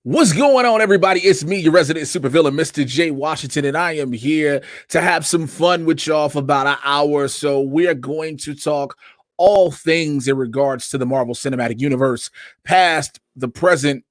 What's going on, everybody? It's me, your resident supervillain, Mr. J. Washington, and I am here to have some fun with y'all for about an hour or so. We are going to talk all things in regards to the Marvel Cinematic Universe, past, the present,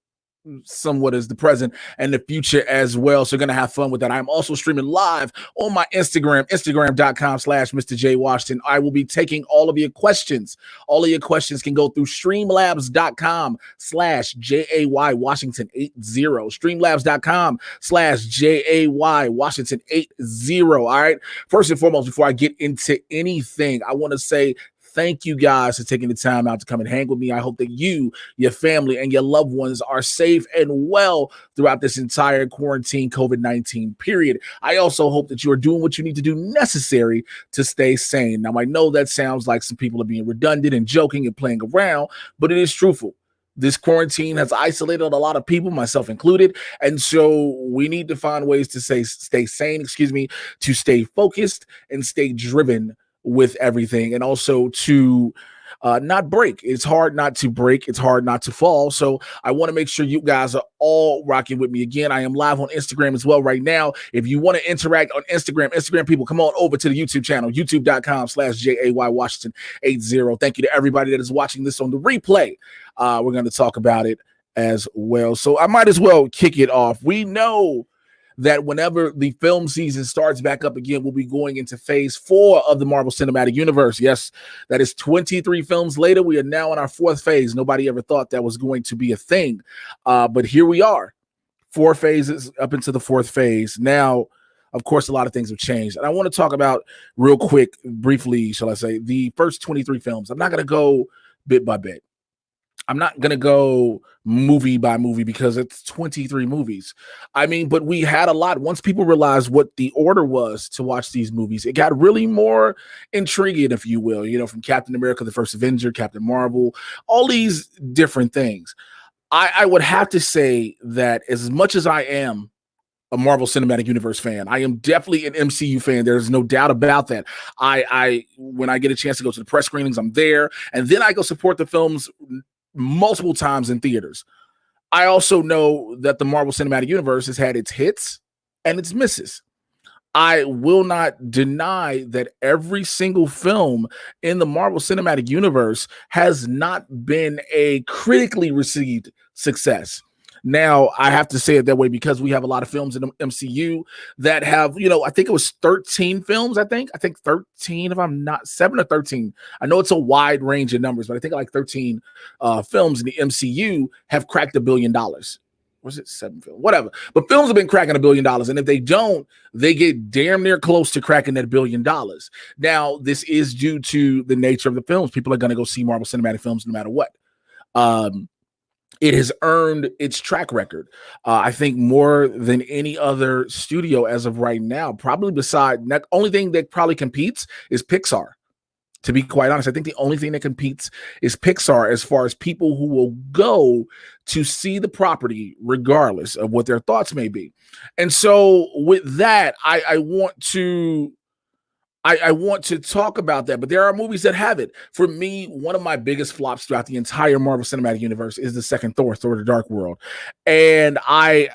somewhat as the present, and the future as well. So we're going to have fun with that. I'm also streaming live on my Instagram, instagram.com/Mr. J. Washington. I will be taking all of your questions. All of your questions can go through streamlabs.com/JAY Washington 80. Streamlabs.com/JAY Washington 80. All right. First and foremost, before I get into anything, I want to say thank you guys for taking the time out to come and hang with me. I hope that you, your family, and your loved ones are safe and well throughout this entire quarantine COVID-19 period. I also hope that you are doing what you need to do necessary to stay sane. Now, I know that sounds like some people are being redundant and joking and playing around, but it is truthful. This quarantine has isolated a lot of people, myself included, and so we need to find ways to stay sane, to stay focused and stay driven with everything, and also to not break. It's hard not to break. It's hard not to fall. So I want to make sure you guys are all rocking with me. Again, I am live on Instagram as well right now. If you want to interact on Instagram people, come on over to the YouTube channel, youtube.com/JAY Washington 80. Thank you to everybody that is watching this on the replay. We're going to talk about it as well. So I might as well kick it off. We know that whenever the film season starts back up again, we'll be going into phase 4 of the Marvel Cinematic Universe. Yes, that is 23 films later. We are now in our 4th phase. Nobody ever thought that was going to be a thing. But here we are, 4 phases up into the 4th phase. Now, of course, a lot of things have changed. And I want to talk about real quick, briefly, shall I say, the first 23 films. I'm not going to go bit by bit. I'm not going to go movie by movie because it's 23 movies. I mean, but we had a lot. Once people realized what the order was to watch these movies, it got really more intriguing, if you will, from Captain America, the First Avenger, Captain Marvel, all these different things. I would have to say that as much as I am a Marvel Cinematic Universe fan, I am definitely an MCU fan. There's no doubt about that. I when I get a chance to go to the press screenings, I'm there, and then I go support the films multiple times in theaters. I also know that the Marvel Cinematic Universe has had its hits and its misses. I will not deny that every single film in the Marvel Cinematic Universe has not been a critically received success. Now, I have to say it that way because we have a lot of films in the MCU that have, I think it was 13 films, I think 13, if I'm not 7 or 13. I know it's a wide range of numbers, but I think like 13 films in the MCU have cracked $1 billion. Was it 7 films? Whatever. But films have been cracking $1 billion. And if they don't, they get damn near close to cracking that $1 billion. Now, this is due to the nature of the films. People are going to go see Marvel Cinematic films no matter what. It has earned its track record, I think, more than any other studio as of right now. Probably beside, the only thing that probably competes is Pixar. To be quite honest, I think the only thing that competes is Pixar as far as people who will go to see the property regardless of what their thoughts may be. And so with that, I want to talk about that, but there are movies that have it. For me, one of my biggest flops throughout the entire Marvel Cinematic Universe is the second Thor, Thor: The Dark World. And I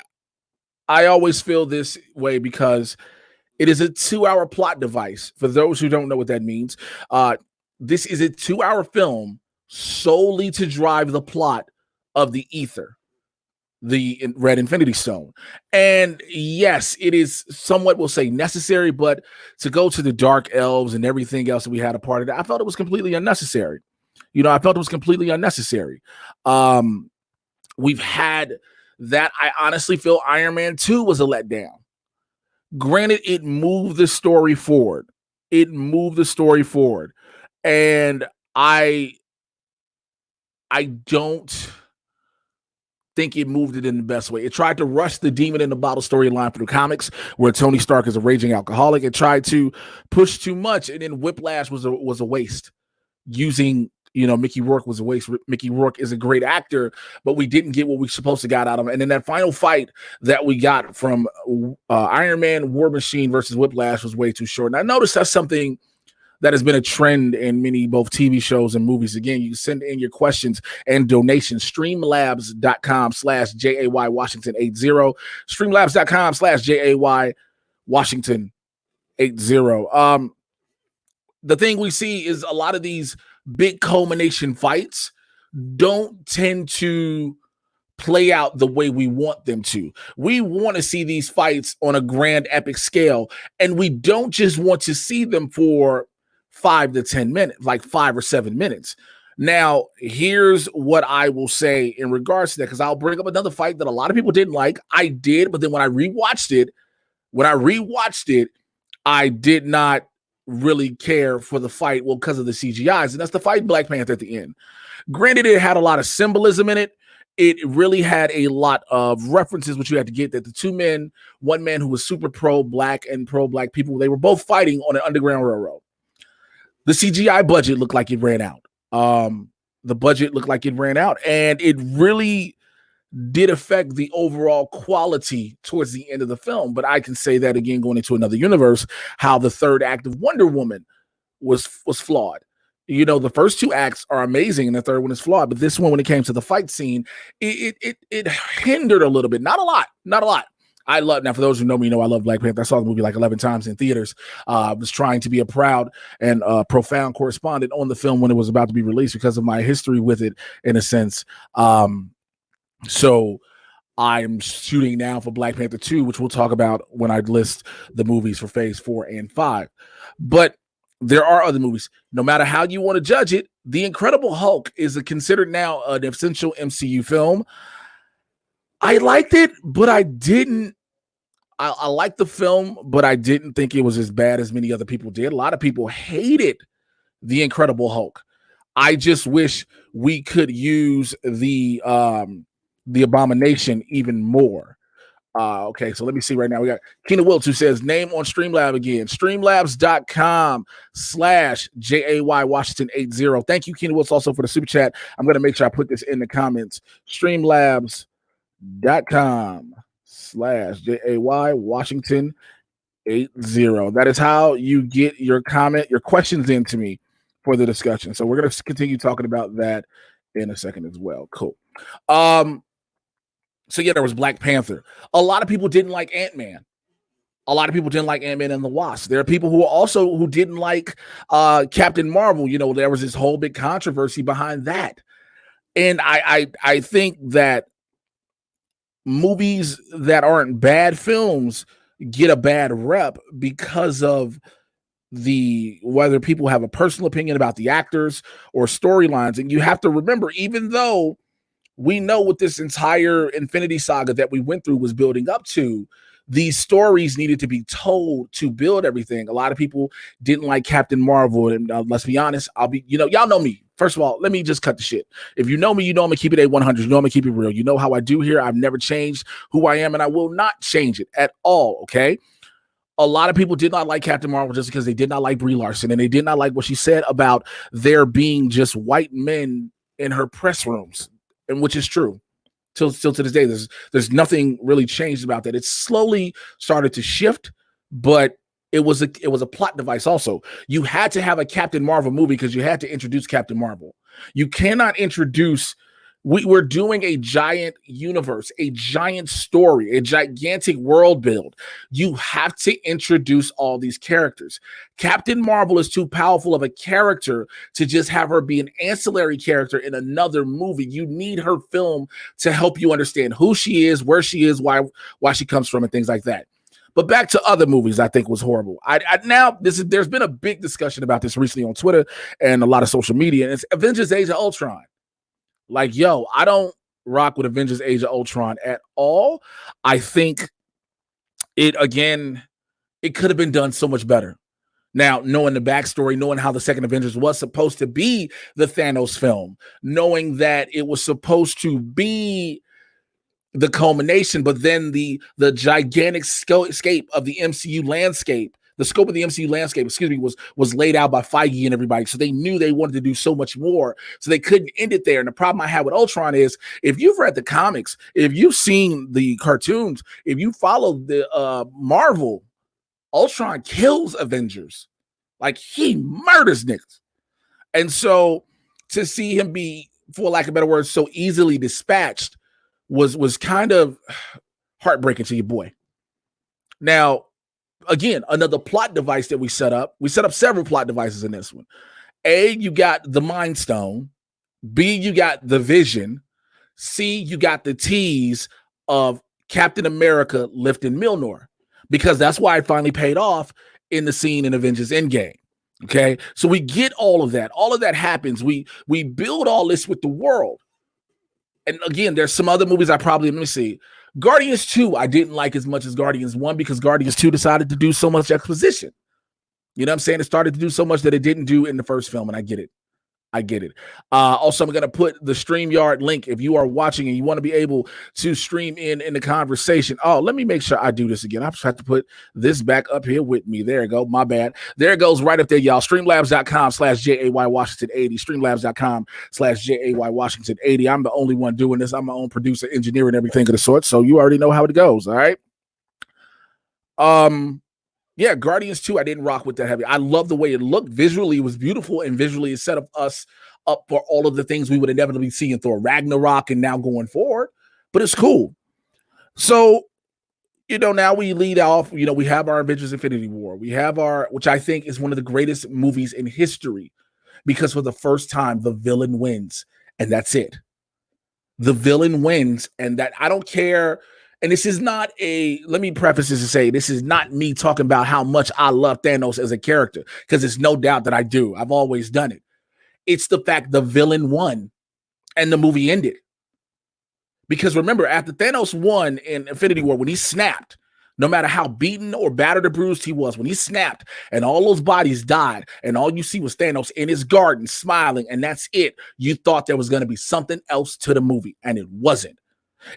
always feel this way because it is a 2-hour plot device. For those who don't know what that means, this is a 2-hour film solely to drive the plot of the ether, the Red Infinity Stone. And yes, it is somewhat, we'll say, necessary, but to go to the Dark Elves and everything else that we had a part of that, I felt it was completely unnecessary. We've had that. I honestly feel Iron Man 2 was a letdown. Granted, it moved the story forward. And I don't think it moved it in the best way. It tried to rush the Demon in the Bottle storyline for the comics, where Tony Stark is a raging alcoholic. It tried to push too much, and then Whiplash was a waste. using, Mickey Rourke was a waste. Mickey Rourke is a great actor, but we didn't get what we supposed to got out of him. And then that final fight that we got from Iron Man, War Machine versus Whiplash was way too short. And I noticed that's something that has been a trend in many both TV shows and movies. Again, you can send in your questions and donations. Streamlabs.com/JAY Washington 80. Streamlabs.com/JAY Washington 80. The thing we see is a lot of these big culmination fights don't tend to play out the way we want them to. We want to see these fights on a grand epic scale, and we don't just want to see them for 5 to 10 minutes, like 5 or 7 minutes. Now, here's what I will say in regards to that, because I'll bring up another fight that a lot of people didn't like. I did, but then when I rewatched it, I did not really care for the fight, well, because of the CGIs, and that's the fight Black Panther at the end. Granted, it had a lot of symbolism in it. It really had a lot of references, which you had to get that the two men, one man who was super pro-Black and pro-Black people, they were both fighting on an underground railroad. The CGI budget looked like it ran out. The budget looked like it ran out, and it really did affect the overall quality towards the end of the film. But I can say that again, going into another universe, how the third act of Wonder Woman was flawed. The first 2 acts are amazing, and the third one is flawed. But this one, when it came to the fight scene, it hindered a little bit. Not a lot. Now, for those who know me, I love Black Panther. I saw the movie like 11 times in theaters. I was trying to be a proud and profound correspondent on the film when it was about to be released because of my history with it, in a sense. So I'm shooting now for Black Panther 2, which we'll talk about when I list the movies for phase 4 and 5. But there are other movies. No matter how you want to judge it, The Incredible Hulk is considered now an essential MCU film. I liked it, but I didn't. I liked the film, but I didn't think it was as bad as many other people did. A lot of people hated The Incredible Hulk. I just wish we could use the Abomination even more. Okay, so let me see right now. We got Keena Wiltz, who says, name on Streamlab again. Streamlabs.com/JAY Washington 80. Thank you, Keena Wiltz, also for the super chat. I'm going to make sure I put this in the comments. Streamlabs.com/JAY Washington 80. That is how you get your questions into me for the discussion. So we're going to continue talking about that in a second as well. Cool. So yeah, there was Black Panther. A lot of people didn't like Ant-Man. A lot of people didn't like Ant-Man and the Wasp. There are people who didn't like Captain Marvel. There was this whole big controversy behind that. And I think that movies that aren't bad films get a bad rep because of whether people have a personal opinion about the actors or storylines. And you have to remember, even though we know what this entire Infinity Saga that we went through was building up to, these stories needed to be told to build everything. A lot of people didn't like Captain Marvel, and let's be honest, y'all know me. First of all, let me just cut the shit. If you know me, you know I'm gonna keep it at 100. You know I'm gonna keep it real. You know how I do here. I've never changed who I am, and I will not change it at all. Okay. A lot of people did not like Captain Marvel just because they did not like Brie Larson, and they did not like what she said about there being just white men in her press rooms, and which is true. Still to this day, there's nothing really changed about that. It's slowly started to shift, but it was a plot device also. You had to have a Captain Marvel movie because you had to introduce Captain Marvel. You cannot introduce. We're doing a giant universe, a giant story, a gigantic world build. You have to introduce all these characters. Captain Marvel is too powerful of a character to just have her be an ancillary character in another movie. You need her film to help you understand who she is, where she is, why she comes from, and things like that. But back to other movies, I think was horrible. There's been a big discussion about this recently on Twitter and a lot of social media, and it's Avengers: Age of Ultron. Like, I don't rock with Avengers: Age of Ultron at all. I think it could have been done so much better. Now, knowing the backstory, knowing how the second Avengers was supposed to be the Thanos film, knowing that it was supposed to be the culmination, but then the gigantic scape of the MCU landscape The scope of the MCU landscape, was laid out by Feige and everybody. So they knew they wanted to do so much more. So they couldn't end it there. And the problem I had with Ultron is, if you've read the comics, if you've seen the cartoons, if you follow the Marvel, Ultron kills Avengers. Like, he murders niggas. And so to see him be, for lack of better words, so easily dispatched was kind of heartbreaking to your boy. Now, again, another plot device that we set up. We set up several plot devices in this one. A, you got the Mind Stone. B, you got the Vision. C, you got the tease of Captain America lifting Mjolnir, because that's why it finally paid off in the scene in Avengers Endgame. Okay, so we get all of that. All of that happens. We build all this with the world. And again, there's some other movies let me see. Guardians 2, I didn't like as much as Guardians 1, because Guardians 2 decided to do so much exposition. You know what I'm saying? It started to do so much that it didn't do in the first film, and I get it. Also, I'm going to put the StreamYard link if you are watching and you want to be able to stream in the conversation. Oh, let me make sure I do this again. I just have to put this back up here with me. There you go. My bad. There it goes right up there, y'all. Streamlabs.com/JAY-Washington80. Streamlabs.com/JAY-Washington80. I'm the only one doing this. I'm my own producer, engineer, and everything of the sort. So you already know how it goes. All right. Yeah, Guardians 2, I didn't rock with that heavy. I love the way it looked. Visually, it was beautiful, and visually it set us up for all of the things we would inevitably see in Thor Ragnarok and now going forward. But it's cool. So, now we lead off, we have our Avengers Infinity War. We have which I think is one of the greatest movies in history, because for the first time, the villain wins, and that's it. The villain wins, and that, I don't care. And this is not let me preface this to say, this is not me talking about how much I love Thanos as a character, because it's no doubt that I do. I've always done it. It's the fact the villain won and the movie ended. Because remember, after Thanos won in Infinity War, when he snapped, no matter how beaten or battered or bruised he was, when he snapped and all those bodies died and all you see was Thanos in his garden smiling, and that's it, you thought there was going to be something else to the movie, and it wasn't.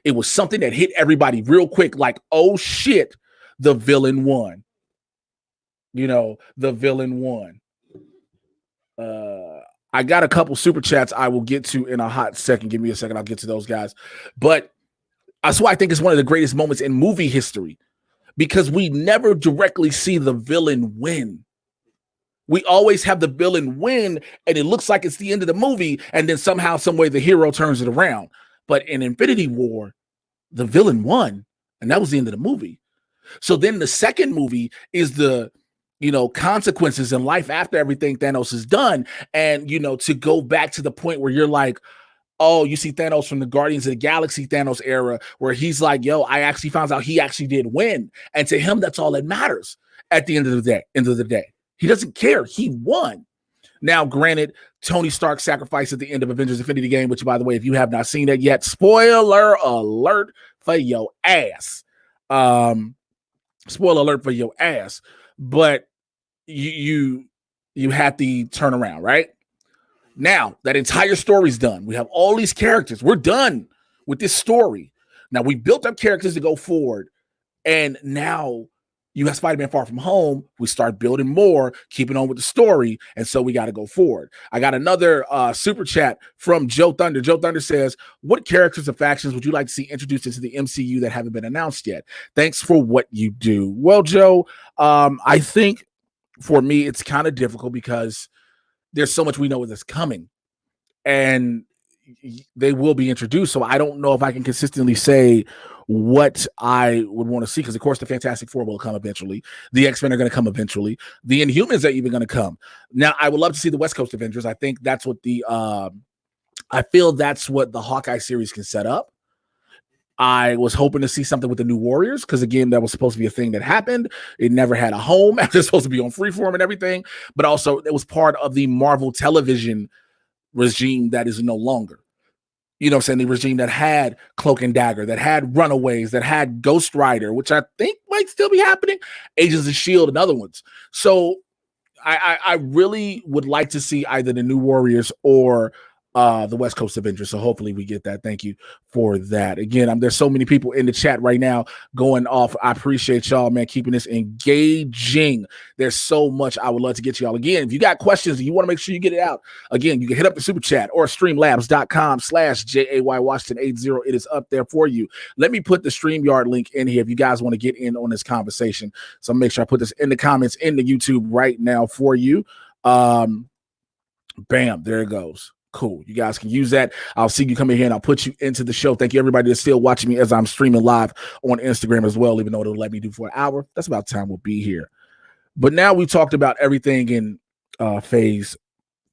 It was something that hit everybody real quick, like, oh shit, the villain won. The villain won. I got a couple super chats I will get to in a hot second. Give me a second. I'll get to those guys. But that's why I think it's one of the greatest moments in movie history, because we never directly see the villain win. We always have the villain win, and it looks like it's the end of the movie, and then somehow, some way, the hero turns it around. But in Infinity War, the villain won, and that was the end of the movie. So then the second movie is the, consequences in life after everything Thanos has done. And, to go back to the point where you're like, oh, you see Thanos from the Guardians of the Galaxy Thanos era, where he's like, yo, I actually found out he actually did win. And to him, that's all that matters at the end of the day. He doesn't care. He won. Now, granted, Tony Stark sacrificed at the end of Avengers Infinity Game, which, by the way, if you have not seen that yet, spoiler alert for your ass. Spoiler alert for your ass. But you had the turnaround, right? Now, that entire story's done. We have all these characters. We're done with this story. Now, we built up characters to go forward, and now you have Spider-Man Far From Home. We start building more, keeping on with the story, and so we got to go forward. I got another super chat from Joe Thunder. Joe Thunder says, what characters or factions would you like to see introduced into the MCU that haven't been announced yet? Thanks for what you do. Well, Joe, I think for me, it's kind of difficult because there's so much we know that's coming, and they will be introduced. So I don't know if I can consistently say what I would want to see, because of course the Fantastic Four will come eventually. The X-Men are going to come eventually. The Inhumans are even going to come. Now, I would love to see the West Coast Avengers. I think that's what I feel that's what the Hawkeye series can set up. I was hoping to see something with the New Warriors, because again, that was supposed to be a thing that happened. It never had a home. They're supposed to be on Freeform and everything, but also it was part of the Marvel television regime that is no longer. You know what I'm saying? The regime that had Cloak and Dagger, that had Runaways, that had Ghost Rider, which I think might still be happening, Agents of S.H.I.E.L.D. and other ones. So I really would like to see either the New Warriors or the West Coast Avengers. So hopefully we get that. Thank you for that. Again, there's so many people in the chat right now going off. I appreciate y'all, man, keeping this engaging. There's so much I would love to get to y'all. Again, if you got questions and you want to make sure you get it out, again, you can hit up the super chat or streamlabs.com/JAY Washington 80. It is up there for you. Let me put the StreamYard link in here if you guys want to get in on this conversation. So make sure I put this in the comments in the YouTube right now for you. Bam, there it goes. Cool. You guys can use that. I'll see you come in here and I'll put you into the show. Thank you, everybody that's still watching me as I'm streaming live on Instagram as well, even though it'll let me do for an hour. That's about time we'll be here. But now we talked about everything in phase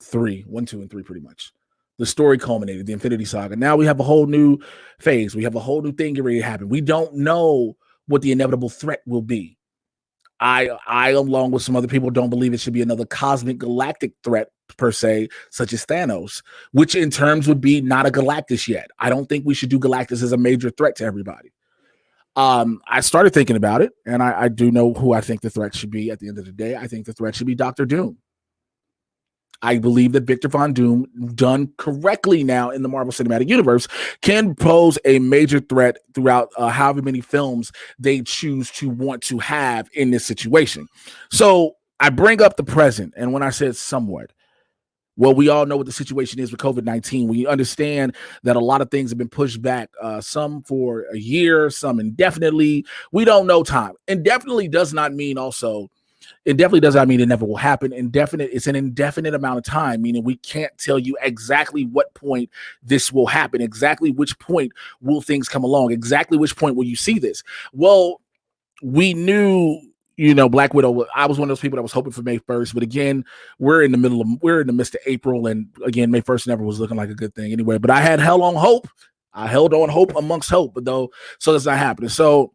3, 1, 2, and 3, pretty much. The story culminated, the Infinity Saga. Now we have a whole new phase. We have a whole new thing getting ready to happen. We don't know what the inevitable threat will be. I, along with some other people, don't believe it should be another cosmic galactic threat per se, such as Thanos, which in terms would be not a Galactus yet. I don't think we should do Galactus as a major threat to everybody. I started thinking about it, and I do know who I think the threat should be at the end of the day. I think the threat should be Dr. Doom. I believe that Victor Von Doom, done correctly now in the Marvel Cinematic Universe, can pose a major threat throughout however many films they choose to want to have in this situation. So I bring up the present, and when I said somewhat, well, we all know what the situation is with COVID-19. We understand that a lot of things have been pushed back, some for a year, some indefinitely. We don't know time. Indefinitely does not mean also it definitely does not mean it never will happen. It's an indefinite amount of time, meaning we can't tell you exactly what point this will happen, exactly which point will things come along, exactly which point will you see this. Well, we knew, Black Widow. I was one of those people that was hoping for May 1st, but again, we're in the midst of April, and again, May 1st never was looking like a good thing anyway. But I had held on hope. I held on hope amongst hope, but though, so that's not happening. So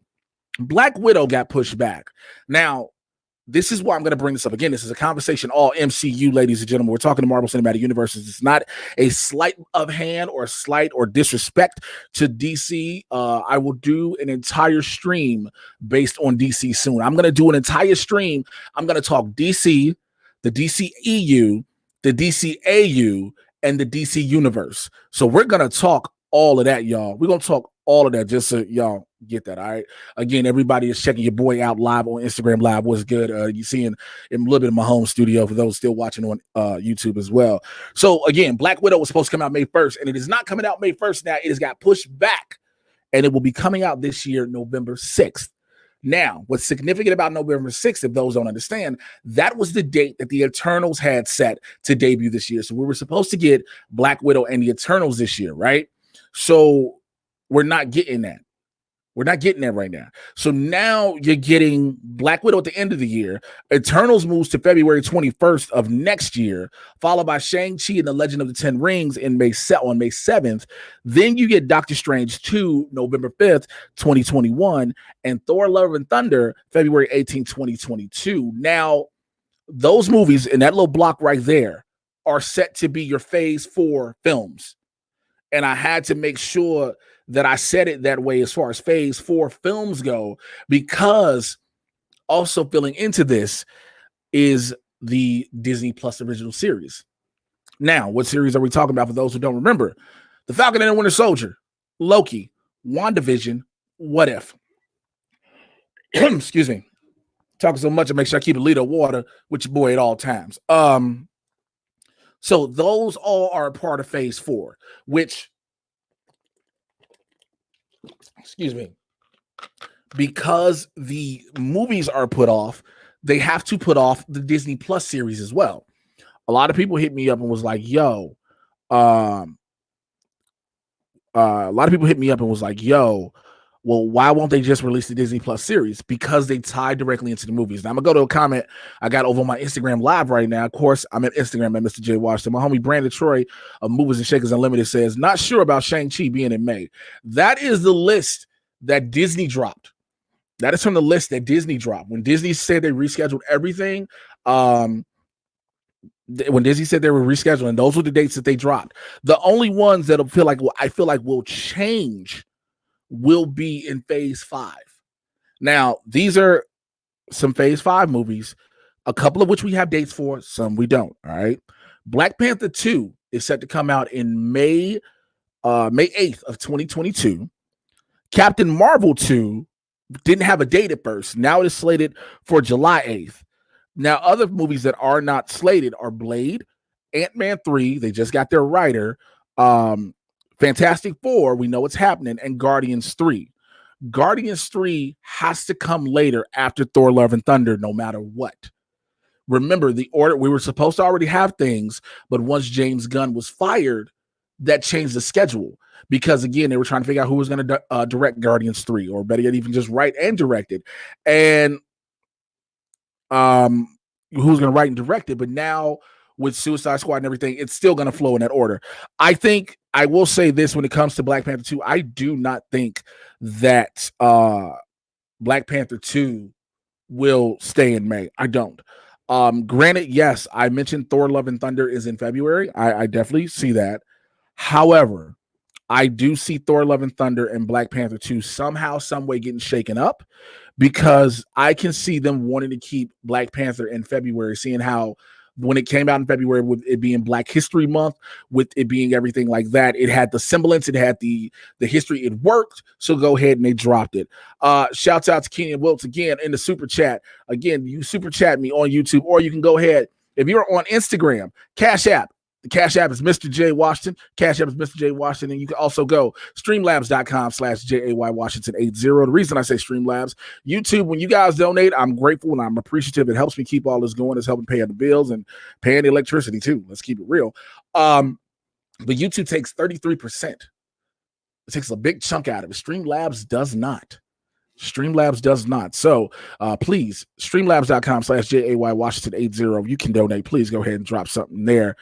Black Widow got pushed back. Now, this is why I'm going to bring this up. Again, this is a conversation all MCU, ladies and gentlemen. We're talking to Marvel Cinematic Universes. It's not a slight of hand or slight or disrespect to DC. I will do an entire stream based on DC soon. I'm going to do an entire stream. I'm going to talk DC, the DCEU, the DCAU, and the DC Universe. So we're going to talk all of that, y'all. We're going to talk all of that just so y'all get that. All right. Again, everybody is checking your boy out live on Instagram Live. What's good? You seeing a little bit of my home studio for those still watching on YouTube as well. So again, Black Widow was supposed to come out May 1st, and it is not coming out May 1st now. It has got pushed back, and it will be coming out this year, November 6th. Now, what's significant about November 6th, if those don't understand, that was the date that the Eternals had set to debut this year. So we were supposed to get Black Widow and the Eternals this year, right? So we're not getting that. We're not getting that right now. So now you're getting Black Widow at the end of the year. Eternals moves to February 21st of next year, followed by Shang-Chi and the Legend of the Ten Rings on May 7th. Then you get Doctor Strange 2, November 5th, 2021, and Thor Love and Thunder, February 18th, 2022. Now, those movies in that little block right there are set to be your phase 4 films. And I had to make sure that I said it that way as far as phase 4 films go, because also filling into this is the Disney Plus original series. Now, what series are we talking about for those who don't remember? The Falcon and the Winter Soldier, Loki, WandaVision, What If? Excuse me. Talking so much, I make sure I keep a liter of water with your boy at all times. So those all are a part of phase 4, which, excuse me, because the movies are put off, they have to put off the Disney Plus series as well. A lot of people hit me up and was like, yo, well, why won't they just release the Disney Plus series? Because they tie directly into the movies. Now, I'm going to go to a comment I got over my Instagram Live right now. Of course, I'm at Instagram at Mr. J. Washington. My homie Brandon Troy of Movers and Shakers Unlimited says, not sure about Shang-Chi being in May. That is the list that Disney dropped. That is from the list that Disney dropped. When Disney said they rescheduled everything, when Disney said they were rescheduling, those were the dates that they dropped. The only ones that I feel like will change will be in phase 5. Now, these are some phase 5 movies, a couple of which we have dates for, some we don't. All right. Black Panther 2 is set to come out in May 8th of 2022. Captain Marvel 2 didn't have a date at first. Now it is slated for July 8th. Now, other movies that are not slated are Blade, Ant-Man 3, they just got their writer, Fantastic Four, we know what's happening, and Guardians 3. Guardians 3 has to come later after Thor Love and Thunder, no matter what. Remember, the order, we were supposed to already have things, but once James Gunn was fired, that changed the schedule. Because again, they were trying to figure out who was going to direct Guardians 3, or better yet, even just write and direct it. And who's going to write and direct it. But now with Suicide Squad and everything, it's still going to flow in that order. I think I will say this when it comes to Black Panther 2, I do not think that Black Panther 2 will stay in May. I don't. Granted, yes, I mentioned Thor Love and Thunder is in February. I definitely see that. However, I do see Thor Love and Thunder and Black Panther 2 somehow, some way getting shaken up, because I can see them wanting to keep Black Panther in February, seeing how when it came out in February, with it being Black History Month, with it being everything like that, it had the semblance, it had the history, it worked. So go ahead and they dropped it. Shouts out to Kenyon Wilts again in the super chat. Again, you super chat me on YouTube, or you can go ahead if you're on Instagram, Cash App. The Cash App is Mr. J Washington. Cash App is Mr. J Washington. And you can also go streamlabs.com/JAY-Washington80. The reason I say Streamlabs, YouTube, when you guys donate, I'm grateful and I'm appreciative. It helps me keep all this going. It's helping pay the bills and paying the electricity too. Let's keep it real. But YouTube takes 33%. It takes a big chunk out of it. Streamlabs does not. Streamlabs does not. So please, streamlabs.com/JAY-Washington80. You can donate. Please go ahead and drop something there.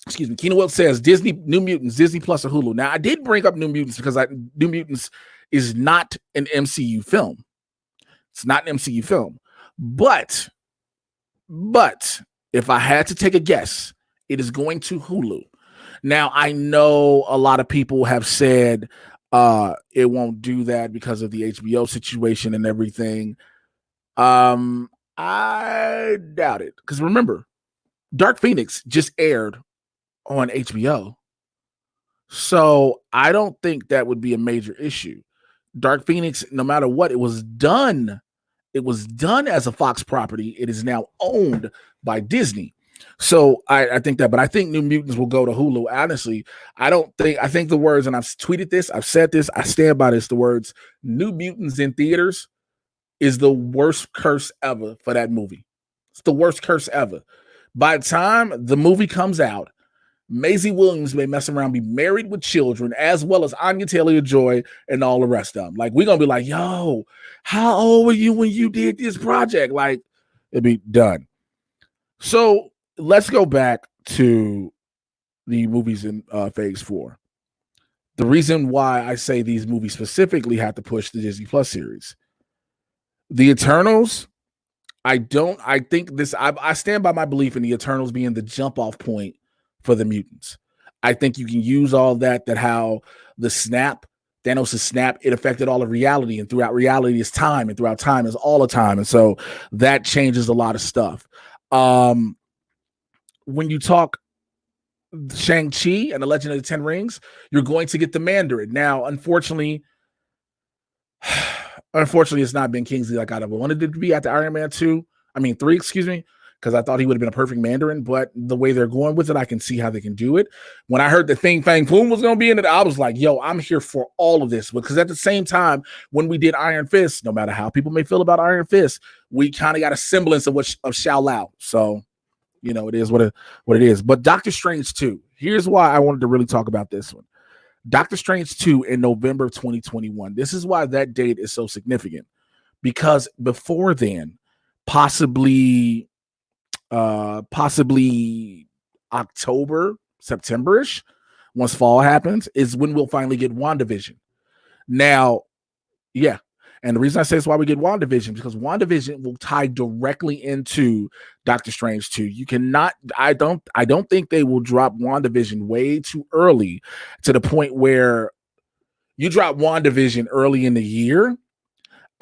Excuse me. Keenan Wilt says Disney New Mutants, Disney Plus or Hulu. Now I did bring up New Mutants because New Mutants is not an MCU film. It's not an MCU film. But if I had to take a guess, it is going to Hulu. Now I know a lot of people have said it won't do that because of the HBO situation and everything. I doubt it, because remember, Dark Phoenix just aired on HBO, so I don't think that would be a major issue. Dark Phoenix, no matter what, it was done as a Fox property. It is now owned by Disney. So I think that, but I think New Mutants will go to Hulu. Honestly, I think the words, and I've tweeted this, I've said this, I stand by this, the words New Mutants in theaters is the worst curse ever for that movie. It's the worst curse ever. By the time the movie comes out, Maisie Williams may mess around, be married with children, as well as Anya Taylor-Joy and all the rest of them. Like, we're going to be like, yo, how old were you when you did this project? Like, it'd be done. So let's go back to the movies in Phase 4. The reason why I say these movies specifically have to push the Disney Plus series. The Eternals, I stand by my belief in the Eternals being the jump-off point for the mutants. I think you can use all that how the snap, Thanos' snap, it affected all of reality, and throughout reality is time, and throughout time is all the time. And so that changes a lot of stuff. When you talk Shang-Chi and the Legend of the Ten Rings, you're going to get the Mandarin. Now, unfortunately, it's not Ben Kingsley like I wanted it to be at the Iron Man 3, because I thought he would have been a perfect Mandarin, but the way they're going with it, I can see how they can do it. When I heard that Fing Fang Foom was going to be in it, I was like, yo, I'm here for all of this. Because at the same time, when we did Iron Fist, no matter how people may feel about Iron Fist, we kind of got a semblance of Shao Lao. So, it is what it is. But Doctor Strange 2, here's why I wanted to really talk about this one. Doctor Strange 2 in November of 2021. This is why that date is so significant. Because before then, possibly October, September-ish, once fall happens, is when we'll finally get WandaVision. Now, yeah. And the reason I say it's why we get WandaVision, because WandaVision will tie directly into Doctor Strange 2. You cannot, I don't think they will drop WandaVision way too early, to the point where you drop WandaVision early in the year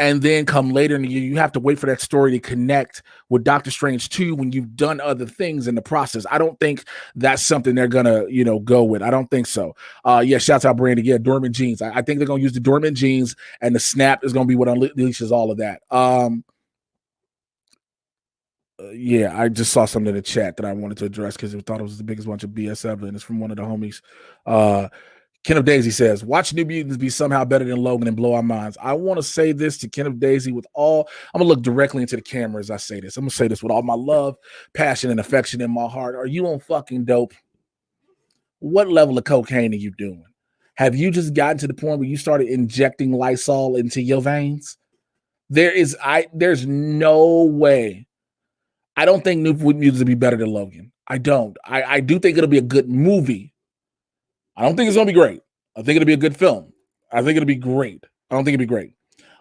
and then come later in the year, you have to wait for that story to connect with Doctor Strange 2 when you've done other things in the process. I don't think that's something they're gonna, go with. I don't think so. Yeah, shouts out Brandy. Yeah, dormant genes. I think they're gonna use the dormant genes, and the snap is gonna be what unleashes all of that. Yeah, I just saw something in the chat that I wanted to address because I thought it was the biggest bunch of BS ever, and it's from one of the homies. Ken of Daisy says, watch New Mutants be somehow better than Logan and blow our minds. I want to say this to Ken of Daisy I'm going to look directly into the camera as I say this. I'm going to say this with all my love, passion, and affection in my heart. Are you on fucking dope? What level of cocaine are you doing? Have you just gotten to the point where you started injecting Lysol into your veins? There's no way. I don't think New Mutants will be better than Logan. I don't. I do think it'll be a good movie. I don't think it's going to be great. I think it'll be a good film. I think it'll be great. I don't think it'll be great.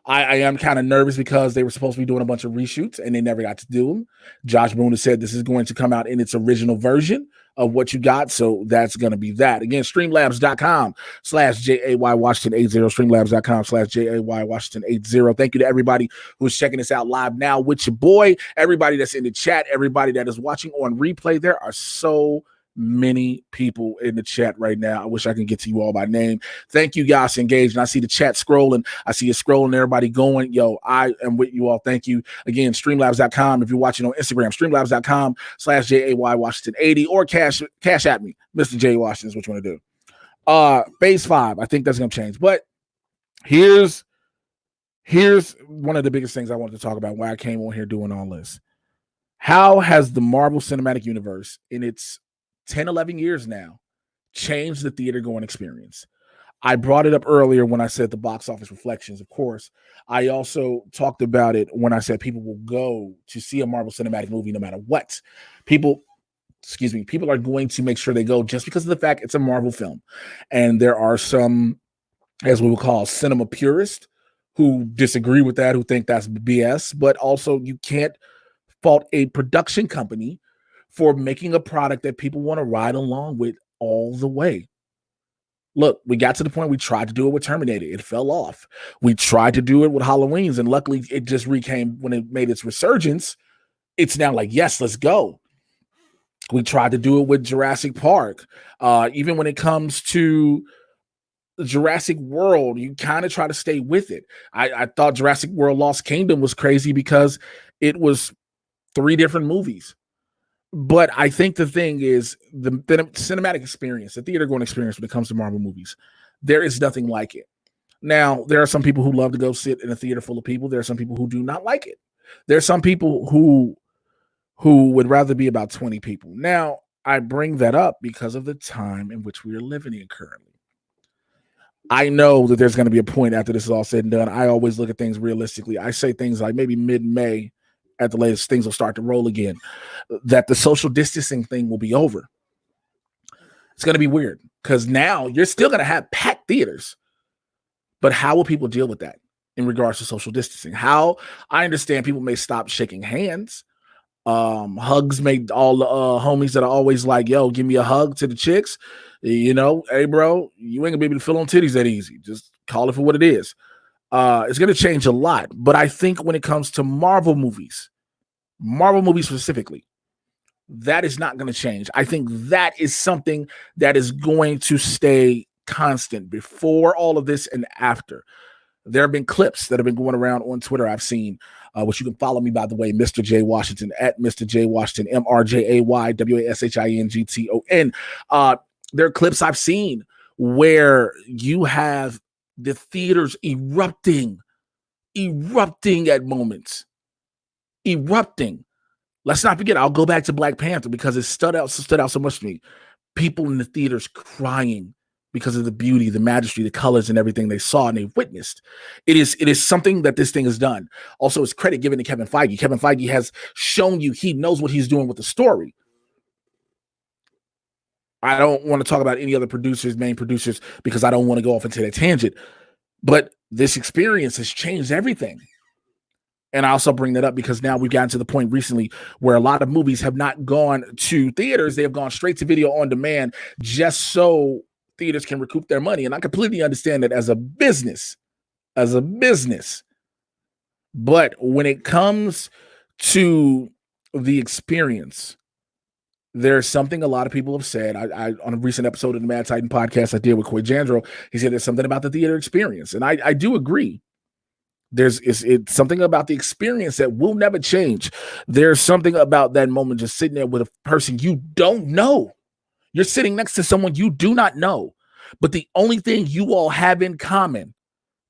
I am kind of nervous because they were supposed to be doing a bunch of reshoots and they never got to do them. Josh Boone has said this is going to come out in its original version of what you got. So that's going to be that. Again, streamlabs.com/JAY Washington 80, streamlabs.com/JAY Washington 80. Thank you to everybody who's checking us out live now with your boy, everybody that's in the chat, everybody that is watching on replay. There are so many people in the chat right now. I wish I can get to you all by name. Thank you guys for engaging. I see the chat scrolling. I see it scrolling, everybody going. Yo, I am with you all. Thank you. Again, streamlabs.com. If you're watching on Instagram, streamlabs.com/JAY Washington 80 or cash at me. Mr. J Washington is what you want to do. Phase 5. I think that's going to change. But here's one of the biggest things I wanted to talk about, why I came on here doing all this. How has the Marvel Cinematic Universe in its 10, 11 years now changed the theater going experience? I brought it up earlier when I said the box office reflections, of course. I also talked about it when I said people will go to see a Marvel Cinematic movie no matter what. People are going to make sure they go just because of the fact it's a Marvel film. And there are some, as we will call, cinema purists who disagree with that, who think that's BS, but also you can't fault a production company for making a product that people want to ride along with all the way. Look, we got to the point we tried to do it with Terminator. It fell off. We tried to do it with Halloweens, and luckily it just recame when it made its resurgence. It's now like, yes, let's go. We tried to do it with Jurassic Park. Even when it comes to the Jurassic World, you kind of try to stay with it. I thought Jurassic World Lost Kingdom was crazy because it was 3 different movies. But I think the thing is the cinematic experience, the theater going experience when it comes to Marvel movies, there is nothing like it. Now, there are some people who love to go sit in a theater full of people. There are some people who do not like it. There are some people who would rather be about 20 people. Now, I bring that up because of the time in which we are living in currently. I know that there's going to be a point after this is all said and done. I always look at things realistically. I say things like maybe mid-May at the latest, things will start to roll again, that the social distancing thing will be over. It's going to be weird because now you're still going to have packed theaters, but how will people deal with that in regards to social distancing? How I understand people may stop shaking hands. Hugs make all the homies that are always like, yo, give me a hug to the chicks. Hey, bro, you ain't gonna be able to fill on titties that easy. Just call it for what it is. It's going to change a lot. But I think when it comes to Marvel movies specifically, that is not going to change. I think that is something that is going to stay constant before all of this and after. There have been clips that have been going around on Twitter I've seen, which you can follow me, by the way, Mr. J Washington, at Mr. J Washington, MrJaywashington. There are clips I've seen where you have the theaters erupting at moments. Let's not forget, I'll go back to Black Panther because it stood out so much to me. People in the theaters crying because of the beauty, the majesty, the colors, and everything they saw and they witnessed. It is something that this thing has done. Also, it's credit given to Kevin Feige. Kevin Feige has shown you he knows what he's doing with the story. I don't want to talk about any other main producers, because I don't want to go off into that tangent. But this experience has changed everything. And I also bring that up because now we've gotten to the point recently where a lot of movies have not gone to theaters. They have gone straight to video on demand just so theaters can recoup their money. And I completely understand that as a business, But when it comes to the experience, there's something a lot of people have said. I on a recent episode of the Mad Titan podcast I did with Coy Jandro, he said there's something about the theater experience, and I do agree. It's something about the experience that will never change. There's something about that moment just sitting there with a person you don't know. You're sitting next to someone you do not know, but the only thing you all have in common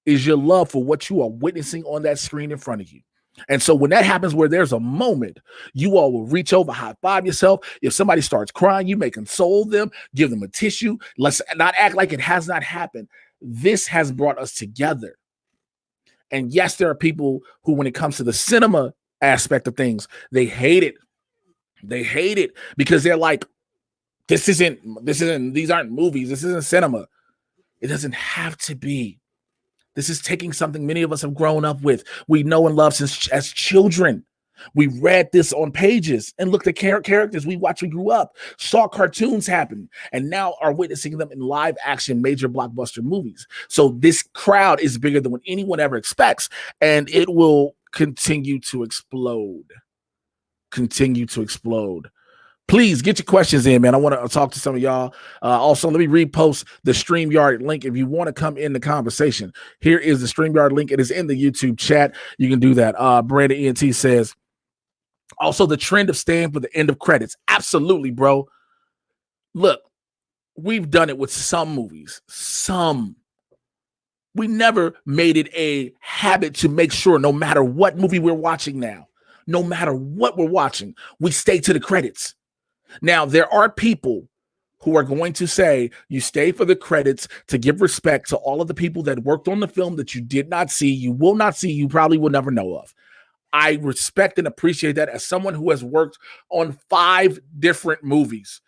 is your love for what you are witnessing on that screen in front of you. And so when that happens, where there's a moment, you all will reach over, high five yourself. If somebody starts crying, you may console them, give them a tissue. Let's not act like it has not happened. This has brought us together. And yes, there are people who, when it comes to the cinema aspect of things, they hate it. They hate it because they're like, these aren't movies. This isn't cinema. It doesn't have to be. This is taking something many of us have grown up with. We know and love since as children. We read this on pages and looked at characters we watched, we grew up, saw cartoons happen, and now are witnessing them in live action major blockbuster movies. So this crowd is bigger than what anyone ever expects, and it will continue to explode. Continue to explode. Please get your questions in, man. I want to talk to some of y'all. Also, let me repost the StreamYard link if you want to come in the conversation. Here is the StreamYard link. It is in the YouTube chat. You can do that. Brandon ENT says, also the trend of staying for the end of credits. Absolutely, bro. Look, we've done it with some movies. Some. We never made it a habit to make sure no matter what movie we're watching now, no matter what we're watching, we stay to the credits. Now, there are people who are going to say you stay for the credits to give respect to all of the people that worked on the film that you did not see, you will not see, you probably will never know of. I respect and appreciate that as someone who has worked on 5 different movies.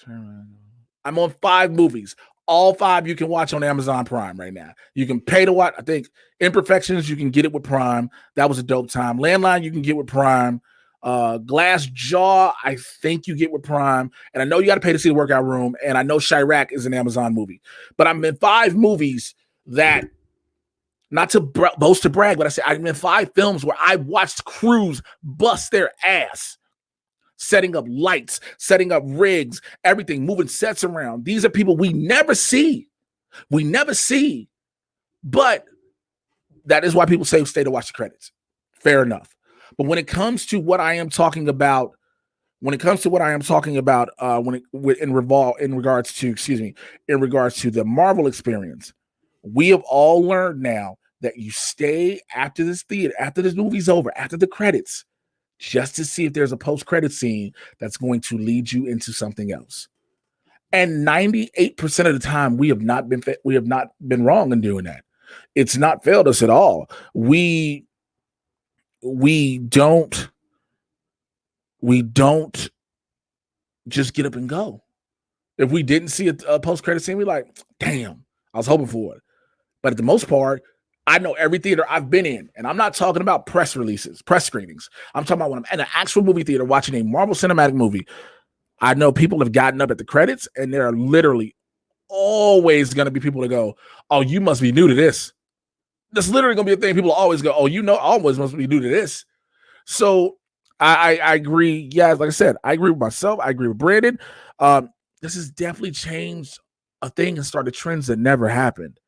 I'm on 5 movies. All 5 you can watch on Amazon Prime right now. You can pay to watch. I think Imperfections, you can get it with Prime. That was a dope time. Landline, you can get with Prime. Glass Jaw, I think you get with Prime. And I know you got to pay to see the Workout Room. And I know Chirac is an Amazon movie. But I'm in 5 movies that, not to boast to brag, but I say I'm in 5 films where I watched crews bust their ass. Setting up lights, setting up rigs, everything, moving sets around. These are people we never see. We never see. But that is why people say stay to watch the credits. Fair enough. But when it comes to what I am talking about, in regards to the Marvel experience, we have all learned now that you stay after this movie's over, after the credits, just to see if there's a post-credit scene that's going to lead you into something else. And 98% of the time, we have not been wrong in doing that. It's not failed us at all. We don't just get up and go. If we didn't see a post-credit scene, we're like, damn, I was hoping for it. But at the most part, I know every theater I've been in, and I'm not talking about press releases, press screenings. I'm talking about when I'm in an actual movie theater watching a Marvel Cinematic movie. I know people have gotten up at the credits, and there are literally always going to be people that go, oh, you must be new to this. That's literally going to be a thing. People always go, oh, always must be new to this. So I agree. Yeah, like I said, I agree with myself. I agree with Brandon. This has definitely changed a thing and started trends that never happened.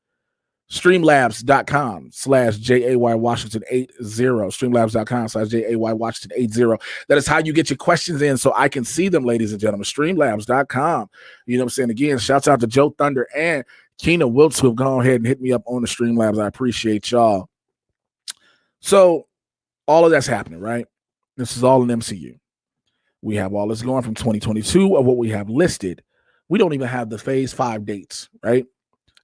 Streamlabs.com/JAY-Washington80. Streamlabs.com/JAY-Washington80. That is how you get your questions in so I can see them, ladies and gentlemen. Streamlabs.com. You know what I'm saying? Again, shouts out to Joe Thunder and Keena Wiltz who have gone ahead and hit me up on the Streamlabs. I appreciate y'all. So all of that's happening, right? This is all in MCU. We have all this going from 2022 of what we have listed. We don't even have the phase 5 dates, right?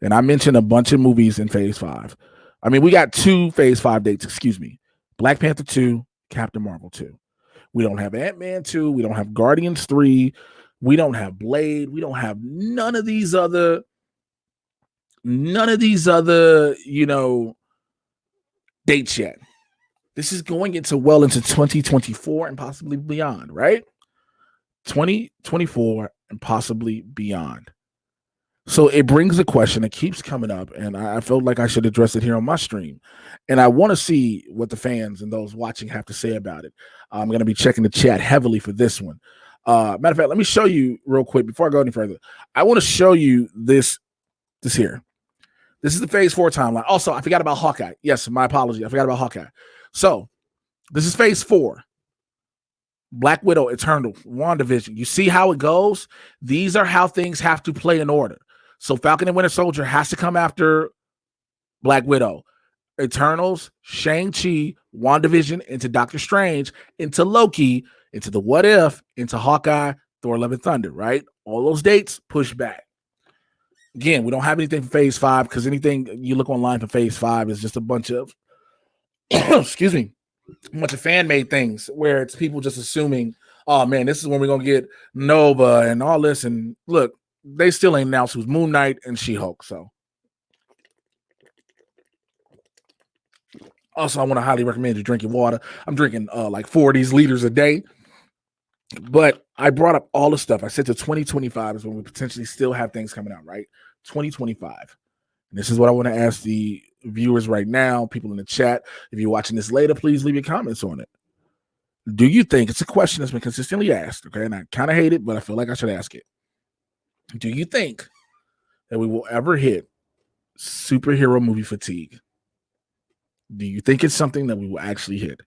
And I mentioned a bunch of movies in phase 5. I mean, we got 2 phase 5 dates, excuse me. Black Panther 2, Captain Marvel 2. We don't have Ant-Man 2. We don't have Guardians 3. We don't have Blade. We don't have none of these other, dates yet. This is going into 2024 and possibly beyond, right? 2024 and possibly beyond. So it brings a question that keeps coming up, and I felt like I should address it here on my stream. And I want to see what the fans and those watching have to say about it. I'm going to be checking the chat heavily for this one. Matter of fact, let me show you real quick before I go any further. I want to show you this here. This is the Phase 4 timeline. Also, I forgot about Hawkeye. Yes, my apology. I forgot about Hawkeye. So this is Phase 4. Black Widow, Eternal, WandaVision. You see how it goes? These are how things have to play in order. So Falcon and Winter Soldier has to come after Black Widow. Eternals, Shang-Chi, WandaVision, into Doctor Strange, into Loki, into the What If, into Hawkeye, Thor, Love and Thunder, right? All those dates pushed back. Again, we don't have anything for Phase 5 because anything you look online for Phase 5 is just a bunch of, excuse me, a bunch of fan-made things where it's people just assuming, oh, man, this is when we're going to get Nova and all this. And look, they still ain't announced who's Moon Knight and She-Hulk, so. Also, I want to highly recommend you drinking water. I'm drinking like 4 of these liters a day. But I brought up all the stuff. I said to 2025 is when we potentially still have things coming out, right? 2025. And this is what I want to ask the viewers right now, people in the chat. If you're watching this later, please leave your comments on it. Do you think, it's a question that's been consistently asked, okay? And I kind of hate it, but I feel like I should ask it. Do you think that we will ever hit superhero movie fatigue? Do you think it's something that we will actually hit?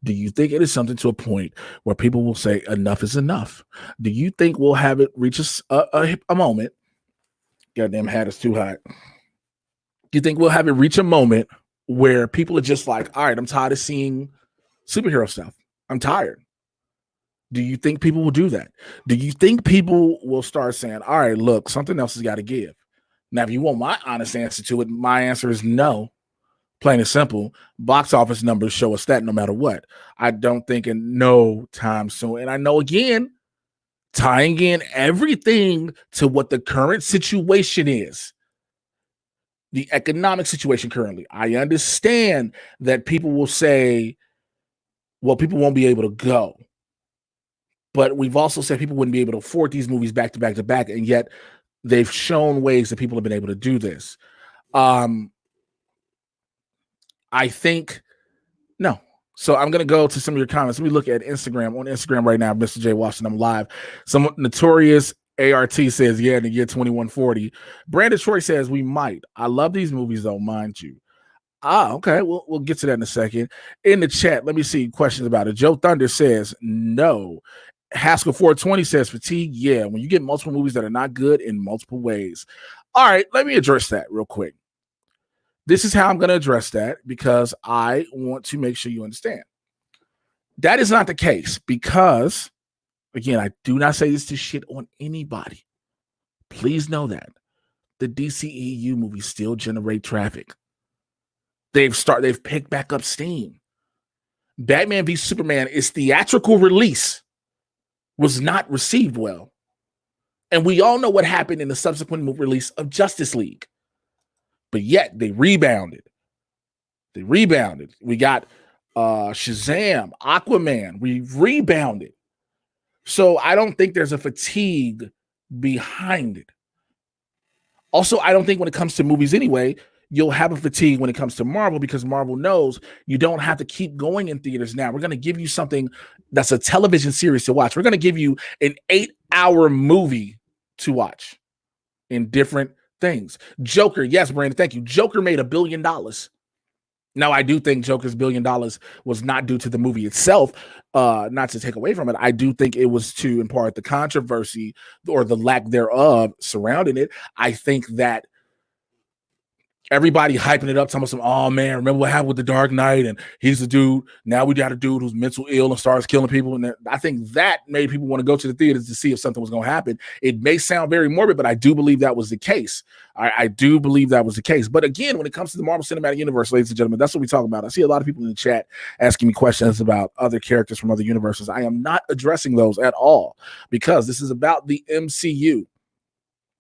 Do you think it is something to a point where people will say enough is enough? Do you think we'll have it reach a moment? Goddamn hat is too hot. Do you think we'll have it reach a moment where people are just like, all right, I'm tired of seeing superhero stuff. I'm tired. Do you think people will do that? Do you think people will start saying, all right, look, something else has got to give? Now, if you want my honest answer to it, my answer is no. Plain and simple, box office numbers show us that no matter what. I don't think in no time soon. And I know, again, tying in everything to what the current situation is, the economic situation currently. I understand that people will say, well, people won't be able to go. But we've also said people wouldn't be able to afford these movies back to back to back. And yet they've shown ways that people have been able to do this. I think no. So I'm going to go to some of your comments. Let me look at Instagram. On Instagram right now, Mr. J Washington, I'm live. Some notorious ART says, yeah, in the year 2140. Brandon Troy says, we might. I love these movies, though, mind you. Okay. We'll get to that in a second. In the chat, let me see questions about it. Joe Thunder says, no. Haskell 420 says, fatigue. Yeah, when you get multiple movies that are not good in multiple ways. All right, let me address that real quick. This is how I'm going to address that because I want to make sure you understand. That is not the case because, again, I do not say this to shit on anybody. Please know that. The DCEU movies still generate traffic. They've picked back up steam. Batman v Superman, its theatrical release was not received well. And we all know what happened in the subsequent release of Justice League. But yet they rebounded. We got Shazam, Aquaman. We rebounded. So I don't think there's a fatigue behind it. Also, I don't think when it comes to movies anyway, you'll have a fatigue when it comes to Marvel because Marvel knows you don't have to keep going in theaters now. We're going to give you something that's a television series to watch. We're going to give you an 8-hour movie to watch in different things. Joker, yes, Brandon, thank you. Joker made $1 billion. Now, I do think Joker's $1 billion was not due to the movie itself, not to take away from it. I do think it was to, in part, the controversy or the lack thereof surrounding it. I think that everybody hyping it up, talking about some, oh man, remember what happened with the Dark Knight? And he's the dude. Now we got a dude who's mental ill and starts killing people. And I think that made people want to go to the theaters to see if something was going to happen. It may sound very morbid, but I do believe that was the case. I do believe that was the case. But again, when it comes to the Marvel Cinematic Universe, ladies and gentlemen, that's what we talk about. I see a lot of people in the chat asking me questions about other characters from other universes. I am not addressing those at all because this is about the MCU,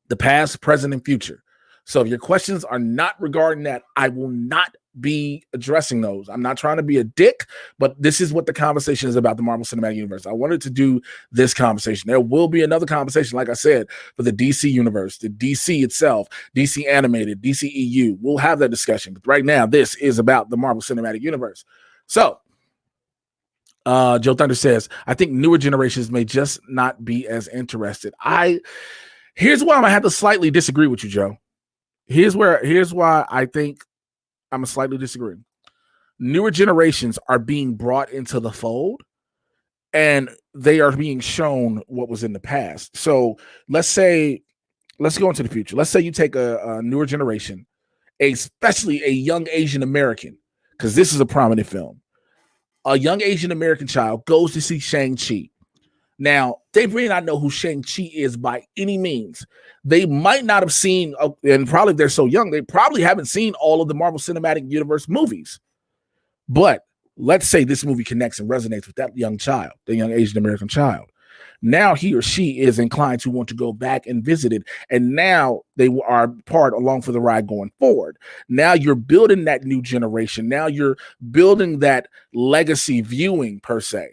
the past, present, and future. So if your questions are not regarding that, I will not be addressing those. I'm not trying to be a dick, but this is what the conversation is about, the Marvel Cinematic Universe. I wanted to do this conversation. There will be another conversation, like I said, for the DC universe, the DC itself, DC animated, DC EU. We'll have that discussion. But right now, this is about the Marvel Cinematic Universe. So, Joe Thunder says, I think newer generations may just not be as interested. Here's why I'm gonna have to slightly disagree with you, Joe. Here's why I think I'm gonna slightly disagree. Newer generations are being brought into the fold, and they are being shown what was in the past. So let's go into the future. Let's say you take a newer generation, especially a young Asian American, because this is a prominent film. A young Asian American child goes to see Shang-Chi. Now, they may not know who Shang-Chi is by any means. They might not have seen, and probably if they're so young, they probably haven't seen all of the Marvel Cinematic Universe movies. But let's say this movie connects and resonates with that young child, the young Asian American child. Now he or she is inclined to want to go back and visit it. And now they are part along for the ride going forward. Now you're building that new generation. Now you're building that legacy viewing per se.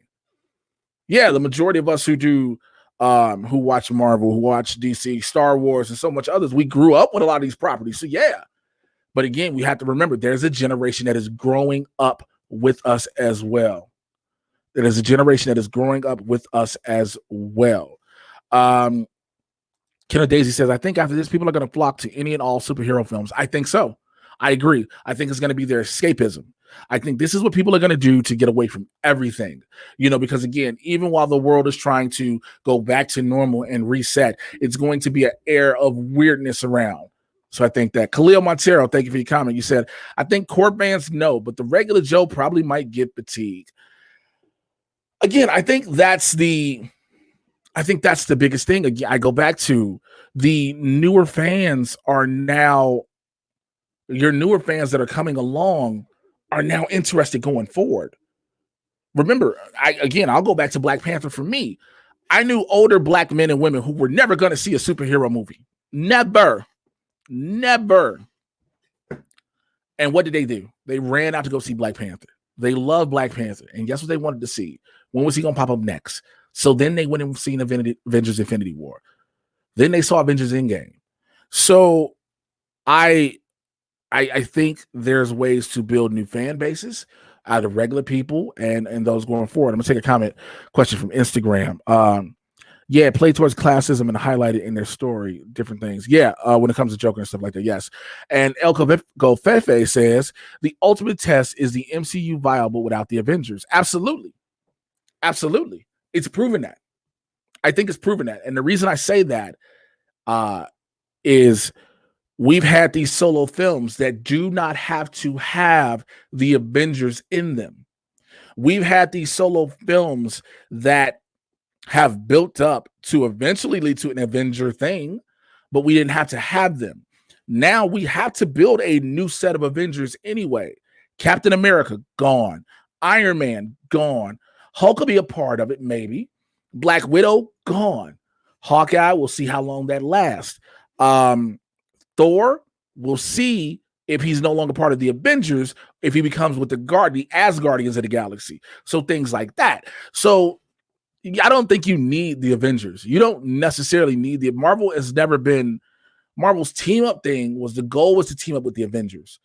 Yeah, the majority of us who watch Marvel, who watch DC, Star Wars, and so much others, we grew up with a lot of these properties. So yeah. But again, we have to remember there's a generation that is growing up with us as well. There is a generation that is growing up with us as well. Kenna Daisy says, I think after this, people are going to flock to any and all superhero films. I think so. I agree. I think it's going to be their escapism. I think this is what people are going to do to get away from everything, because again, even while the world is trying to go back to normal and reset, it's going to be an air of weirdness around. So I think that Khalil Montero, thank you for your comment. You said, I think core fans know, but the regular Joe probably might get fatigued. Again, I think that's the biggest thing. Again, I go back to the newer fans are now, your newer fans that are coming along are now interested going forward. Remember, I'll go back to Black Panther for me. I knew older Black men and women who were never going to see a superhero movie. Never. And what did they do? They ran out to go see Black Panther. They love Black Panther. And guess what they wanted to see? When was he going to pop up next? So then they went and seen Avengers Infinity War. Then they saw Avengers Endgame. So I think there's ways to build new fan bases out of regular people and those going forward. I'm going to take a question from Instagram. Play towards classism and highlight it in their story, different things. When it comes to Joker and stuff like that, yes. And El Gofefe says, the ultimate test is the MCU viable without the Avengers. Absolutely. It's proven that. I think it's proven that. And the reason I say that is we've had these solo films that do not have to have the Avengers in them. We've had these solo films that have built up to eventually lead to an Avenger thing, but we didn't have to have them. Now we have to build a new set of Avengers anyway. Captain America, gone. Iron Man, gone. Hulk will be a part of it, maybe. Black Widow, gone. Hawkeye, we'll see how long that lasts. Thor, we'll see if he's no longer part of the Avengers, if he becomes with the Asgardians of the Galaxy. So things like that. So I don't think you need the Avengers. You don't necessarily need the Marvel has never been Marvel's team up thing the goal was to team up with the Avengers.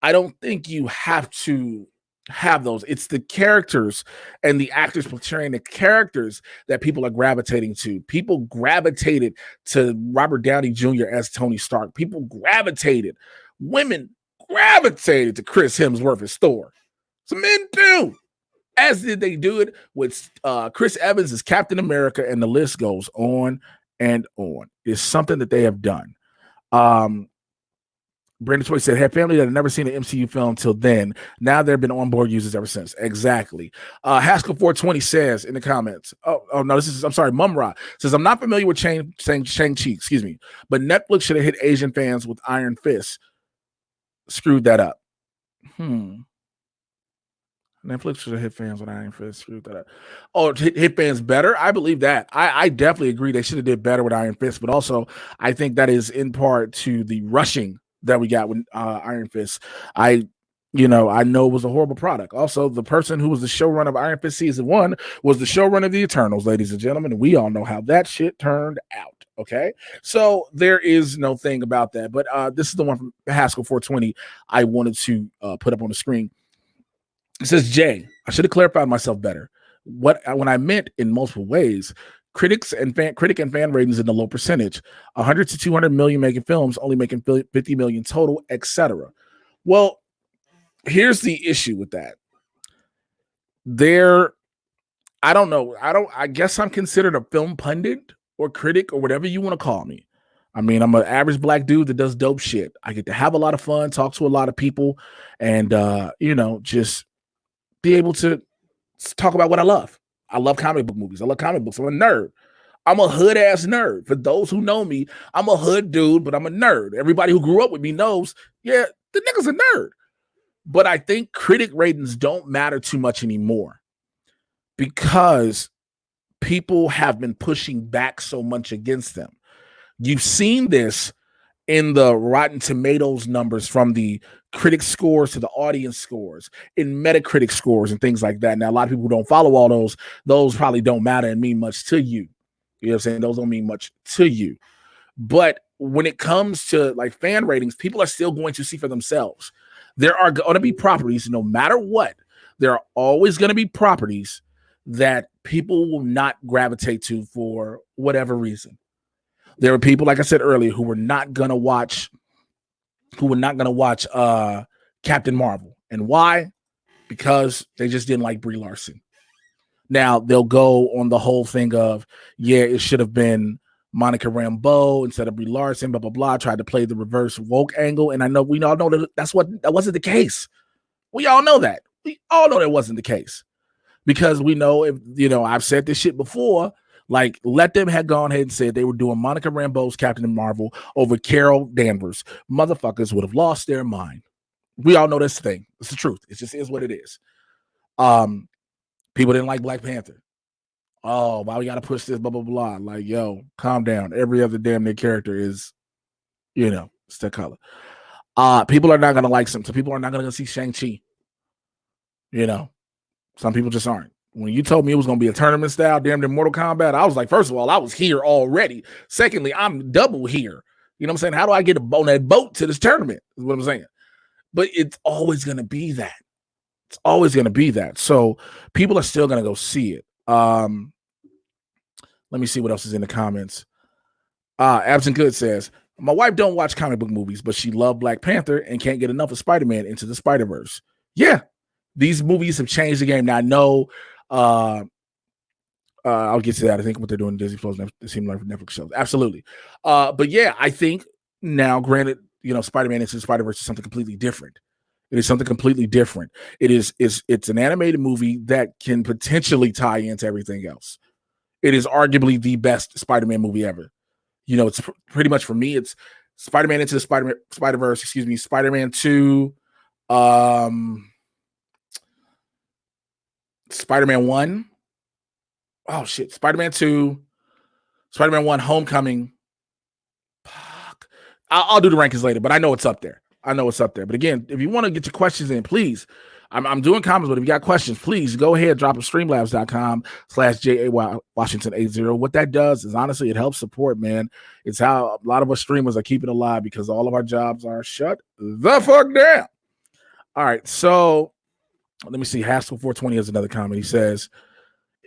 I don't think you have to have those. It's the characters and the actors portraying the characters that people are gravitating to. People gravitated to Robert Downey Jr. as Tony Stark. Women gravitated to Chris Hemsworth as Thor. Some men do. As did they do it with Chris Evans as Captain America, and the list goes on and on. It's something that they have done. Brandon Toy said, had family that had never seen an MCU film till then. Now they've been on board users ever since. Exactly. Haskell 420 says in the comments, Mumra says, I'm not familiar with Shang-Chi, but Netflix should have hit Asian fans with Iron Fist. Screwed that up. Netflix should have hit fans with Iron Fist. Screwed that up. Oh, hit fans better? I believe that. I definitely agree they should have did better with Iron Fist, but also I think that is in part to the rushing that we got with Iron Fist. I know it was a horrible product. Also, the person who was the showrunner of Iron Fist season 1 was the showrunner of the Eternals, ladies and gentlemen. And we all know how that shit turned out. Okay. So there is no thing about that. But this is the one from Haskell 420 I wanted to put up on the screen. It says, Jay, I should have clarified myself better. When I meant in multiple ways, critic and fan ratings in the low percentage, 100 to 200 million making films, only making 50 million total, etc. Well, here's the issue with that. I don't know. I guess I'm considered a film pundit or critic or whatever you want to call me. I mean, I'm an average black dude that does dope shit. I get to have a lot of fun, talk to a lot of people, and just be able to talk about what I love. I love comic book movies. I love comic books. I'm a nerd. I'm a hood ass nerd. For those who know me, I'm a hood dude, but I'm a nerd. Everybody who grew up with me knows, yeah, the nigga's a nerd. But I think critic ratings don't matter too much anymore because people have been pushing back so much against them. You've seen this in the Rotten Tomatoes numbers, from the critic scores to the audience scores, in Metacritic scores and things like that. Now, a lot of people who don't follow all those probably don't matter and mean much to you. You know what I'm saying? Those don't mean much to you. But when it comes to like fan ratings, people are still going to see for themselves. There are going to be properties, no matter what, there are always going to be properties that people will not gravitate to for whatever reason. There are people, like I said earlier, who were not going to watch Captain Marvel. And why? Because they just didn't like Brie Larson. Now, they'll go on the whole thing of, yeah, it should have been Monica Rambeau instead of Brie Larson, blah, blah, blah, tried to play the reverse woke angle. And I know we all know that that wasn't the case. We all know that. We all know that wasn't the case. Because we know, if I've said this shit before, like, let them have gone ahead and said they were doing Monica Rambeau's Captain Marvel over Carol Danvers. Motherfuckers would have lost their mind. We all know this thing. It's the truth. It just is what it is. People didn't like Black Panther. Oh, why we got to push this, blah, blah, blah. Like, yo, calm down. Every other damn near character is, it's their color. People are not going to like some people are not going to see Shang-Chi. Some people just aren't. When you told me it was going to be a tournament style, damn near Mortal Kombat, I was like, first of all, I was here already. Secondly, I'm double here. You know what I'm saying? How do I get on that boat to this tournament? Is what I'm saying. But it's always going to be that. It's always going to be that. So people are still going to go see it. Let me see what else is in the comments. Absent Good says, my wife don't watch comic book movies, but she loved Black Panther and can't get enough of Spider-Man Into the Spider-Verse. Yeah, these movies have changed the game. Now, I know I'll get to that. I think what they're doing in Disney Plus, they seem like Netflix shows. Absolutely. But yeah, I think now, granted, Spider-Man Into the Spider-Verse is something completely different. It is something completely different. It's an animated movie that can potentially tie into everything else. It is arguably the best Spider-Man movie ever. It's pretty much, for me, it's Spider-Man Into the Spider-Verse, Spider-Man 2, Spider-Man 1. Oh, shit. Spider-Man 2, Spider-Man 1, Homecoming. Fuck. I'll do the rankings later, but I know it's up there. But again, if you want to get your questions in, please, I'm doing comments, but if you got questions, please go ahead, drop them streamlabs.com/JAY Washington80. What that does is, honestly, it helps support, man. It's how a lot of us streamers are keeping alive, because all of our jobs are shut the fuck down. All right, so let me see. Haskell 420 has another comment. He says,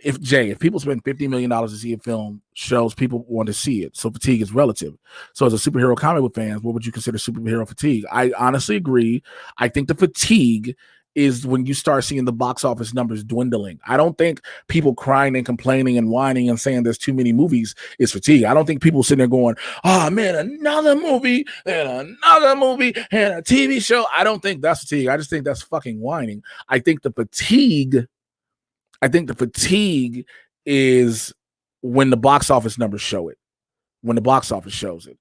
if people spend $50 million to see a film, shows people want to see it. So fatigue is relative. So as a superhero comic book fan, what would you consider superhero fatigue? I honestly agree. I think the fatigue is when you start seeing the box office numbers dwindling. I don't think people crying and complaining and whining and saying there's too many movies is fatigue. I don't think people sitting there going, oh man, another movie and a TV show. I don't think that's fatigue. I just think that's fucking whining. I think the fatigue is when the box office numbers show it. When the box office shows it.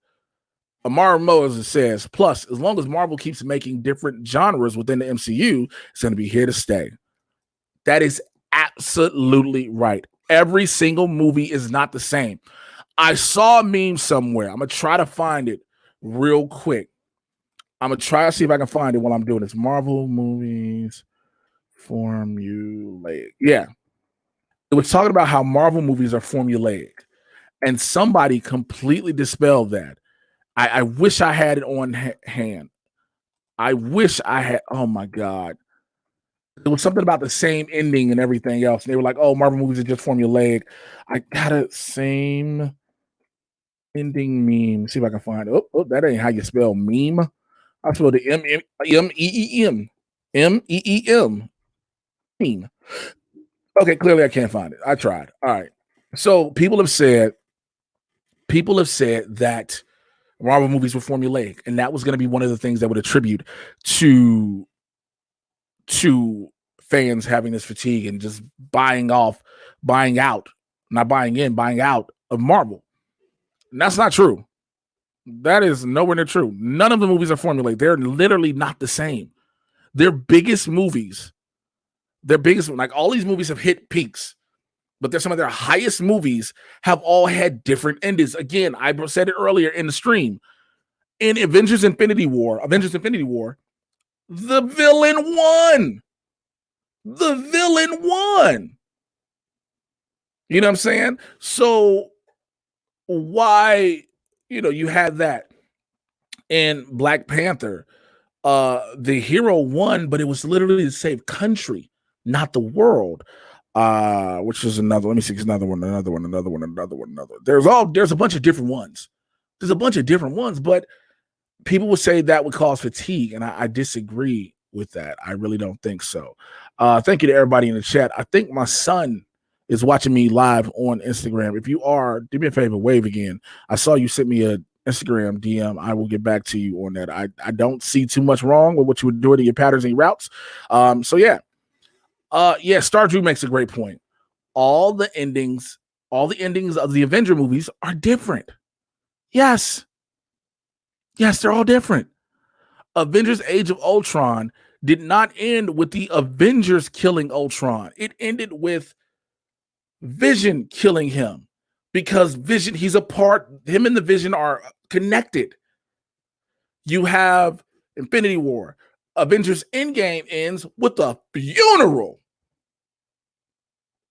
Amara Moses says, plus, as long as Marvel keeps making different genres within the MCU, it's going to be here to stay. That is absolutely right. Every single movie is not the same. I saw a meme somewhere. I'm going to try to find it real quick. I'm gonna try to see if I can find it while I'm doing this. Marvel movies formulaic. Yeah, it was talking about how Marvel movies are formulaic, and somebody completely dispelled that. I wish I had it on hand. I wish I had. Oh my god, it was something about the same ending and everything else. And they were like, "Oh, Marvel movies are just formulaic." I got a same ending meme. See if I can find it. Oh, that ain't how you spell meme. I spelled the M-E-E-M. Meme. Okay, clearly I can't find it. I tried. All right. So people have said that Marvel movies were formulaic, and that was going to be one of the things that would attribute to to fans having this fatigue and just buying out, not buying in, buying out of Marvel. And that's not true. That is nowhere near true. None of the movies are formulaic. They're literally not the same. Their biggest movies, like all these movies have hit peaks, but there's some of their highest movies have all had different endings. Again, I said it earlier in the stream. In Avengers Infinity War, the villain won. The villain won. You know what I'm saying? So why, you had that in Black Panther. The hero won, but it was literally to save country, not the world. Which is another. Let me see. Another one. There's a bunch of different ones. But people would say that would cause fatigue, and I disagree with that. I really don't think so. Thank you to everybody in the chat. I think my son is watching me live on Instagram. If you are, do me a favor, wave again. I saw you sent me a Instagram DM. I will get back to you on that. I don't see too much wrong with what you were doing in your patterns and your routes. So yeah. Star Drew makes a great point. All the endings of the Avenger movies are different. Yes, they're all different. Avengers Age of Ultron did not end with the Avengers killing Ultron. It ended with Vision killing him, because Vision, him and the Vision are connected. You have Infinity War. Avengers Endgame ends with a funeral.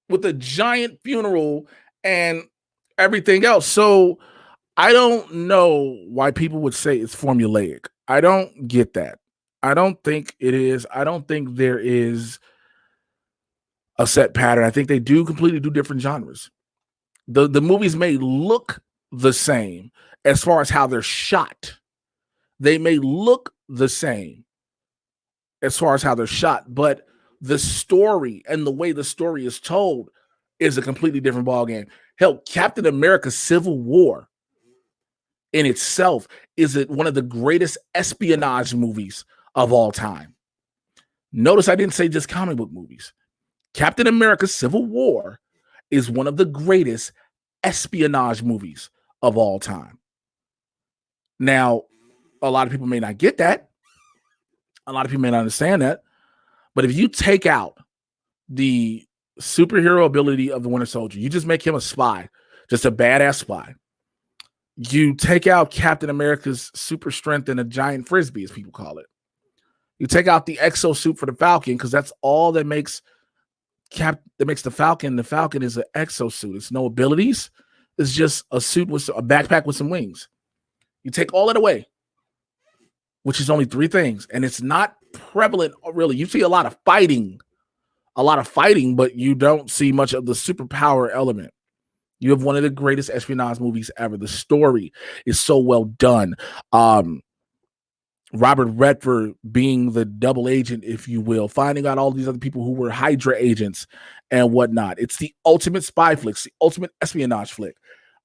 With a giant funeral and everything else. So I don't know why people would say it's formulaic. I don't get that. I don't think it is. I don't think there is a set pattern. I think they do completely do different genres. The movies may look the same as far as how they're shot. They may look the same as far as how they're shot, but the story and the way the story is told is a completely different ballgame. Hell, Captain America Civil War in itself is one of the greatest espionage movies of all time. Notice I didn't say just comic book movies. Captain America Civil War is one of the greatest espionage movies of all time. Now, a lot of people may not get that. A lot of people may not understand that. But if you take out the superhero ability of the Winter Soldier, you just make him a spy, just a badass spy. You take out Captain America's super strength and a giant frisbee, as people call it. You take out the exosuit for the Falcon, because that's all that makes the Falcon. The Falcon is an exosuit. It's no abilities. It's just a suit with a backpack with some wings. You take all that away, which is only 3 things, and it's not prevalent, really. You see a lot of fighting, but you don't see much of the superpower element. You have one of the greatest espionage movies ever. The story is so well done. Robert Redford being the double agent, if you will, finding out all these other people who were Hydra agents and whatnot. It's the ultimate spy flick, the ultimate espionage flick.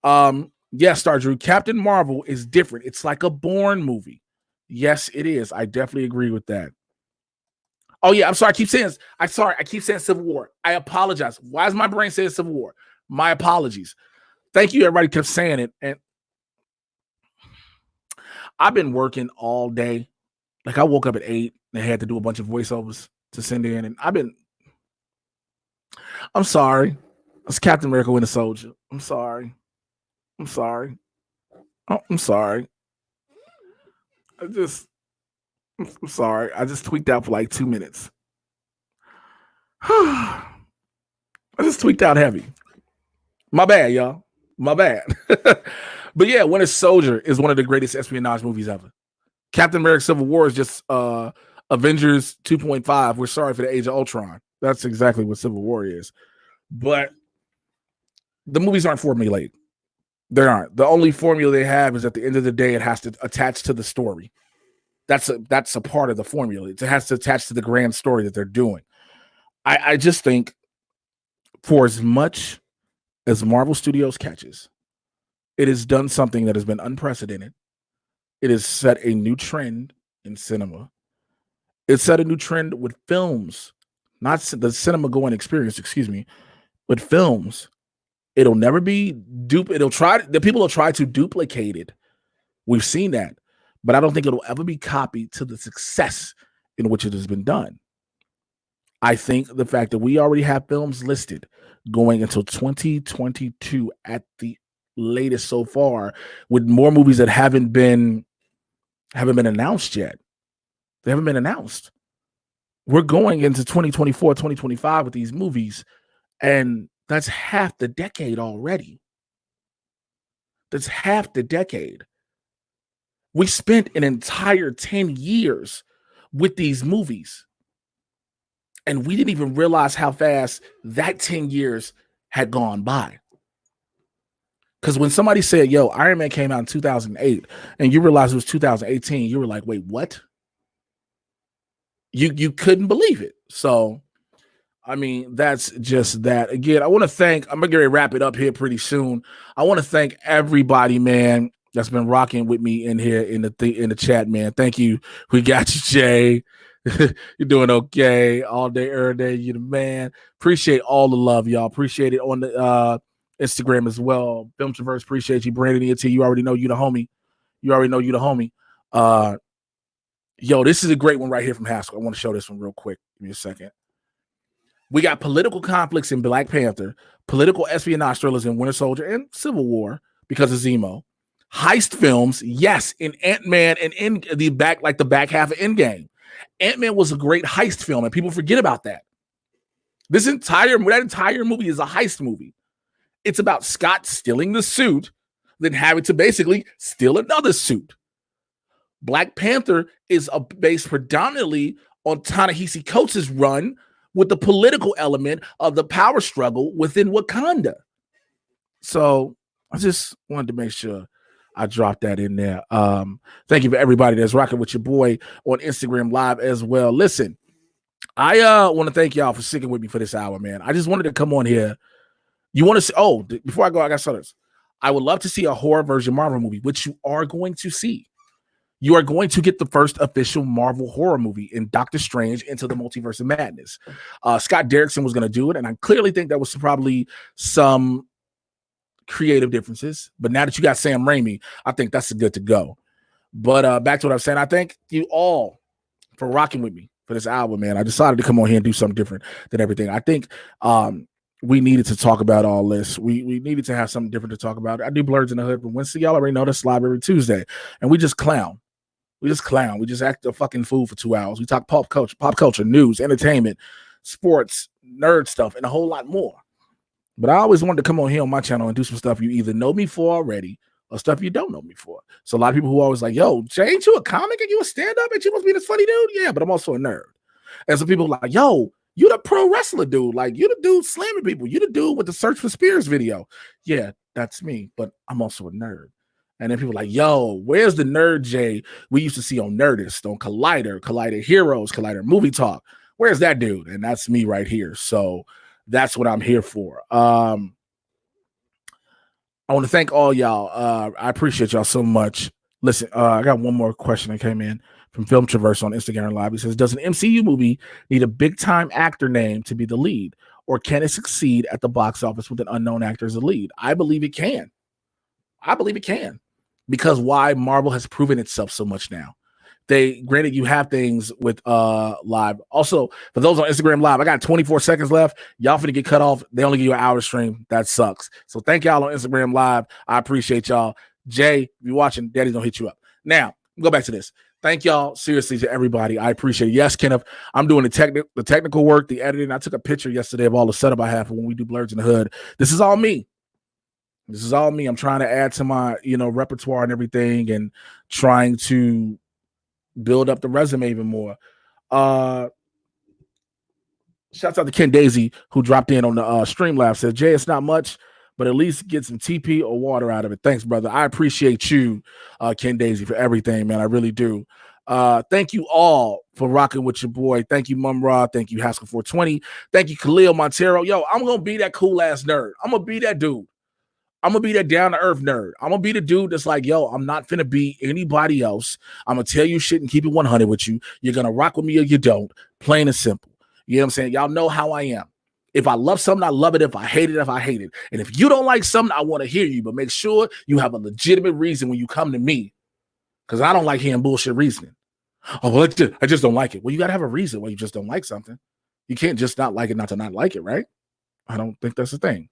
Yes, Star Drew, Captain Marvel is different. It's like a Bourne movie. Yes, it is. I definitely agree with that. Oh yeah, I'm sorry. I keep saying Civil War. I apologize. Why is my brain saying Civil War? My apologies. Thank you. Everybody kept saying it, and I've been working all day. Like, I woke up at 8 and I had to do a bunch of voiceovers to send in, and I'm sorry. It's Captain America Winter Soldier. I'm sorry. Oh, I'm sorry. I'm sorry. I just tweaked out for like 2 minutes. I just tweaked out heavy. My bad, y'all. My bad. But yeah, Winter Soldier is one of the greatest espionage movies ever. Captain America Civil War is just Avengers 2.5. We're sorry for the Age of Ultron. That's exactly what Civil War is. But the movies aren't formulaic. They aren't. The only formula they have is at the end of the day, it has to attach to the story. That's a part of the formula. It has to attach to the grand story that they're doing. I just think for as much as Marvel Studios catches, it has done something that has been unprecedented. It has set a new trend in cinema. It set a new trend with films, not the cinema going experience, excuse me, with films. It'll never be the people will try to duplicate it. We've seen that, but I don't think it'll ever be copied to the success in which it has been done. I think the fact that we already have films listed going until 2022 at the latest so far, with more movies that haven't been announced yet. They haven't been announced. We're going into 2024, 2025 with these movies, and that's half the decade already. That's half the decade. We spent an entire 10 years with these movies, and we didn't even realize how fast that 10 years had gone by. Because when somebody said, yo, Iron Man came out in 2008, and you realized it was 2018, you were like, wait, what? You couldn't believe it. So, I mean, that's just that. Again, I want to thank, I'm going to wrap it up here pretty soon. I want to thank everybody, man, that's been rocking with me in here in the chat, man. Thank you. We got you, Jay. You're doing okay all day, every day. You're the man. Appreciate all the love, y'all. Appreciate it on the Instagram as well. Film Traverse, appreciate you. Brandon ET, you already know you the homie. Yo, this is a great one right here from Haskell. I want to show this one real quick. Give me a second. We got political conflicts in Black Panther, political espionage thrillers in Winter Soldier and Civil War because of Zemo. Heist films, yes, in Ant-Man and in the back half of Endgame. Ant-Man was a great heist film, and people forget about that. That entire movie is a heist movie. It's about Scott stealing the suit, then having to basically steal another suit. Black Panther is based predominantly on Ta-Nehisi Coates' run with the political element of the power struggle within Wakanda. So I just wanted to make sure I dropped that in there. Thank you for everybody that's rocking with your boy on Instagram Live as well. Listen, I want to thank y'all for sticking with me for this hour, man. I just wanted to come on here. You want to see, before I go, I got something. I would love to see a horror version Marvel movie, which you are going to see. You are going to get the first official Marvel horror movie in Doctor Strange Into the Multiverse of Madness. Scott Derrickson was going to do it, and I clearly think there was probably some creative differences. But now that you got Sam Raimi, I think that's good to go. But back to what I'm saying, I thank you all for rocking with me for this hour, man. I decided to come on here and do something different than everything. I think we needed to talk about all this. We needed to have something different to talk about. I do Blurs in the Hood from Wednesday. Y'all already know this live every Tuesday. And we just clown. We just act a fucking fool for 2 hours. We talk pop culture, news, entertainment, sports, nerd stuff, and a whole lot more. But I always wanted to come on here on my channel and do some stuff you either know me for already or stuff you don't know me for. So a lot of people who are always like, yo, Jay, ain't you a comic and you a stand-up and you must be this funny dude? Yeah, but I'm also a nerd. And some people are like, yo, you the pro wrestler dude. Like, you the dude slamming people. You the dude with the Search for Spears video. Yeah, that's me, but I'm also a nerd. And then people are like, yo, where's the nerd Jay we used to see on Nerdist, on Collider Heroes, Collider Movie Talk? Where's that dude? And that's me right here. So that's what I'm here for. I want to thank all y'all. I appreciate y'all so much. Listen, I got one more question that came in from Film Traverse on Instagram Live. He says, does an MCU movie need a big-time actor name to be the lead? Or can it succeed at the box office with an unknown actor as a lead? I believe it can. Because why? Marvel has proven itself so much now. Granted, you have things with live. Also, for those on Instagram Live, I got 24 seconds left. Y'all finna get cut off. They only give you an hour stream. That sucks. So thank y'all on Instagram Live. I appreciate y'all. Jay, if you're watching, Daddy's gonna hit you up. Now, go back to this. Thank y'all seriously to everybody. I appreciate it. Yes, Kenneth, I'm doing the technical work, the editing. I took a picture yesterday of all the setup I have for when we do Blurs in the Hood. This is all me. This is all me. I'm trying to add to my, repertoire and everything, and trying to build up the resume even more. Shouts out to Ken Daisy, who dropped in on the Streamlabs. Said, Jay, it's not much, but at least get some TP or water out of it. Thanks, brother. I appreciate you, Ken Daisy, for everything, man. I really do. Thank you all for rocking with your boy. Thank you, Mumra. Thank you, Haskell 420. Thank you, Khalil Montero. Yo, I'm going to be that cool-ass nerd. I'm going to be that dude. I'm going to be that down-to-earth nerd. I'm going to be the dude that's like, yo, I'm not finna be anybody else. I'm going to tell you shit and keep it 100 with you. You're going to rock with me or you don't. Plain and simple. You know what I'm saying? Y'all know how I am. If I love something, I love it. If I hate it, I hate it. And if you don't like something, I want to hear you. But make sure you have a legitimate reason when you come to me. Because I don't like hearing bullshit reasoning. Oh, well, I just don't like it. Well, you got to have a reason why you just don't like something. You can't just not like it, not to not like it, right? I don't think that's a thing.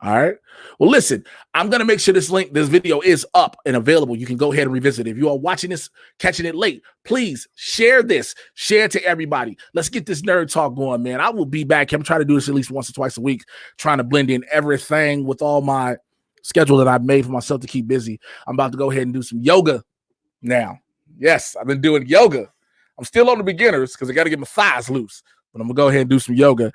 All right. Well, listen, I'm going to make sure this video is up and available. You can go ahead and revisit it. If you are watching this, catching it late, please share this. Share it to everybody. Let's get this nerd talk going, man. I will be back. I'm trying to do this at least once or twice a week, trying to blend in everything with all my schedule that I've made for myself to keep busy. I'm about to go ahead and do some yoga now. Yes, I've been doing yoga. I'm still on the beginners because I got to get my thighs loose. But I'm going to go ahead and do some yoga.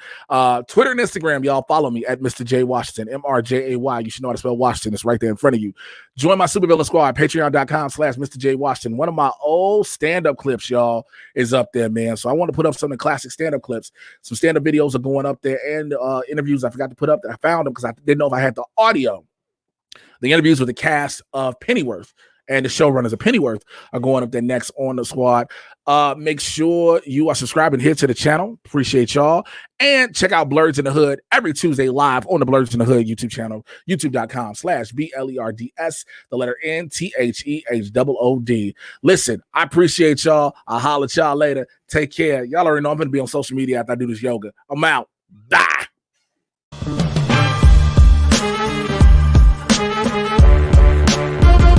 Twitter and Instagram, y'all follow me at Mr. J Washington, MRJAY. You should know how to spell Washington. It's right there in front of you. Join my Supervillain Squad, patreon.com/Mr. J Washington. One of my old stand-up clips, y'all, is up there, man. So I want to put up some of the classic stand-up clips. Some stand-up videos are going up there, and interviews I forgot to put up that I found them because I didn't know if I had the audio. The interviews with the cast of Pennyworth and the showrunners of Pennyworth are going up there next on the squad. Make sure you are subscribing here to the channel. Appreciate y'all. And check out Blurs in the Hood every Tuesday live on the Blurs in the Hood YouTube channel, youtube.com/BLERDS, the letter NTHEHOOD. Listen, I appreciate y'all. I'll holler at y'all later. Take care. Y'all already know I'm going to be on social media after I do this yoga. I'm out. Bye.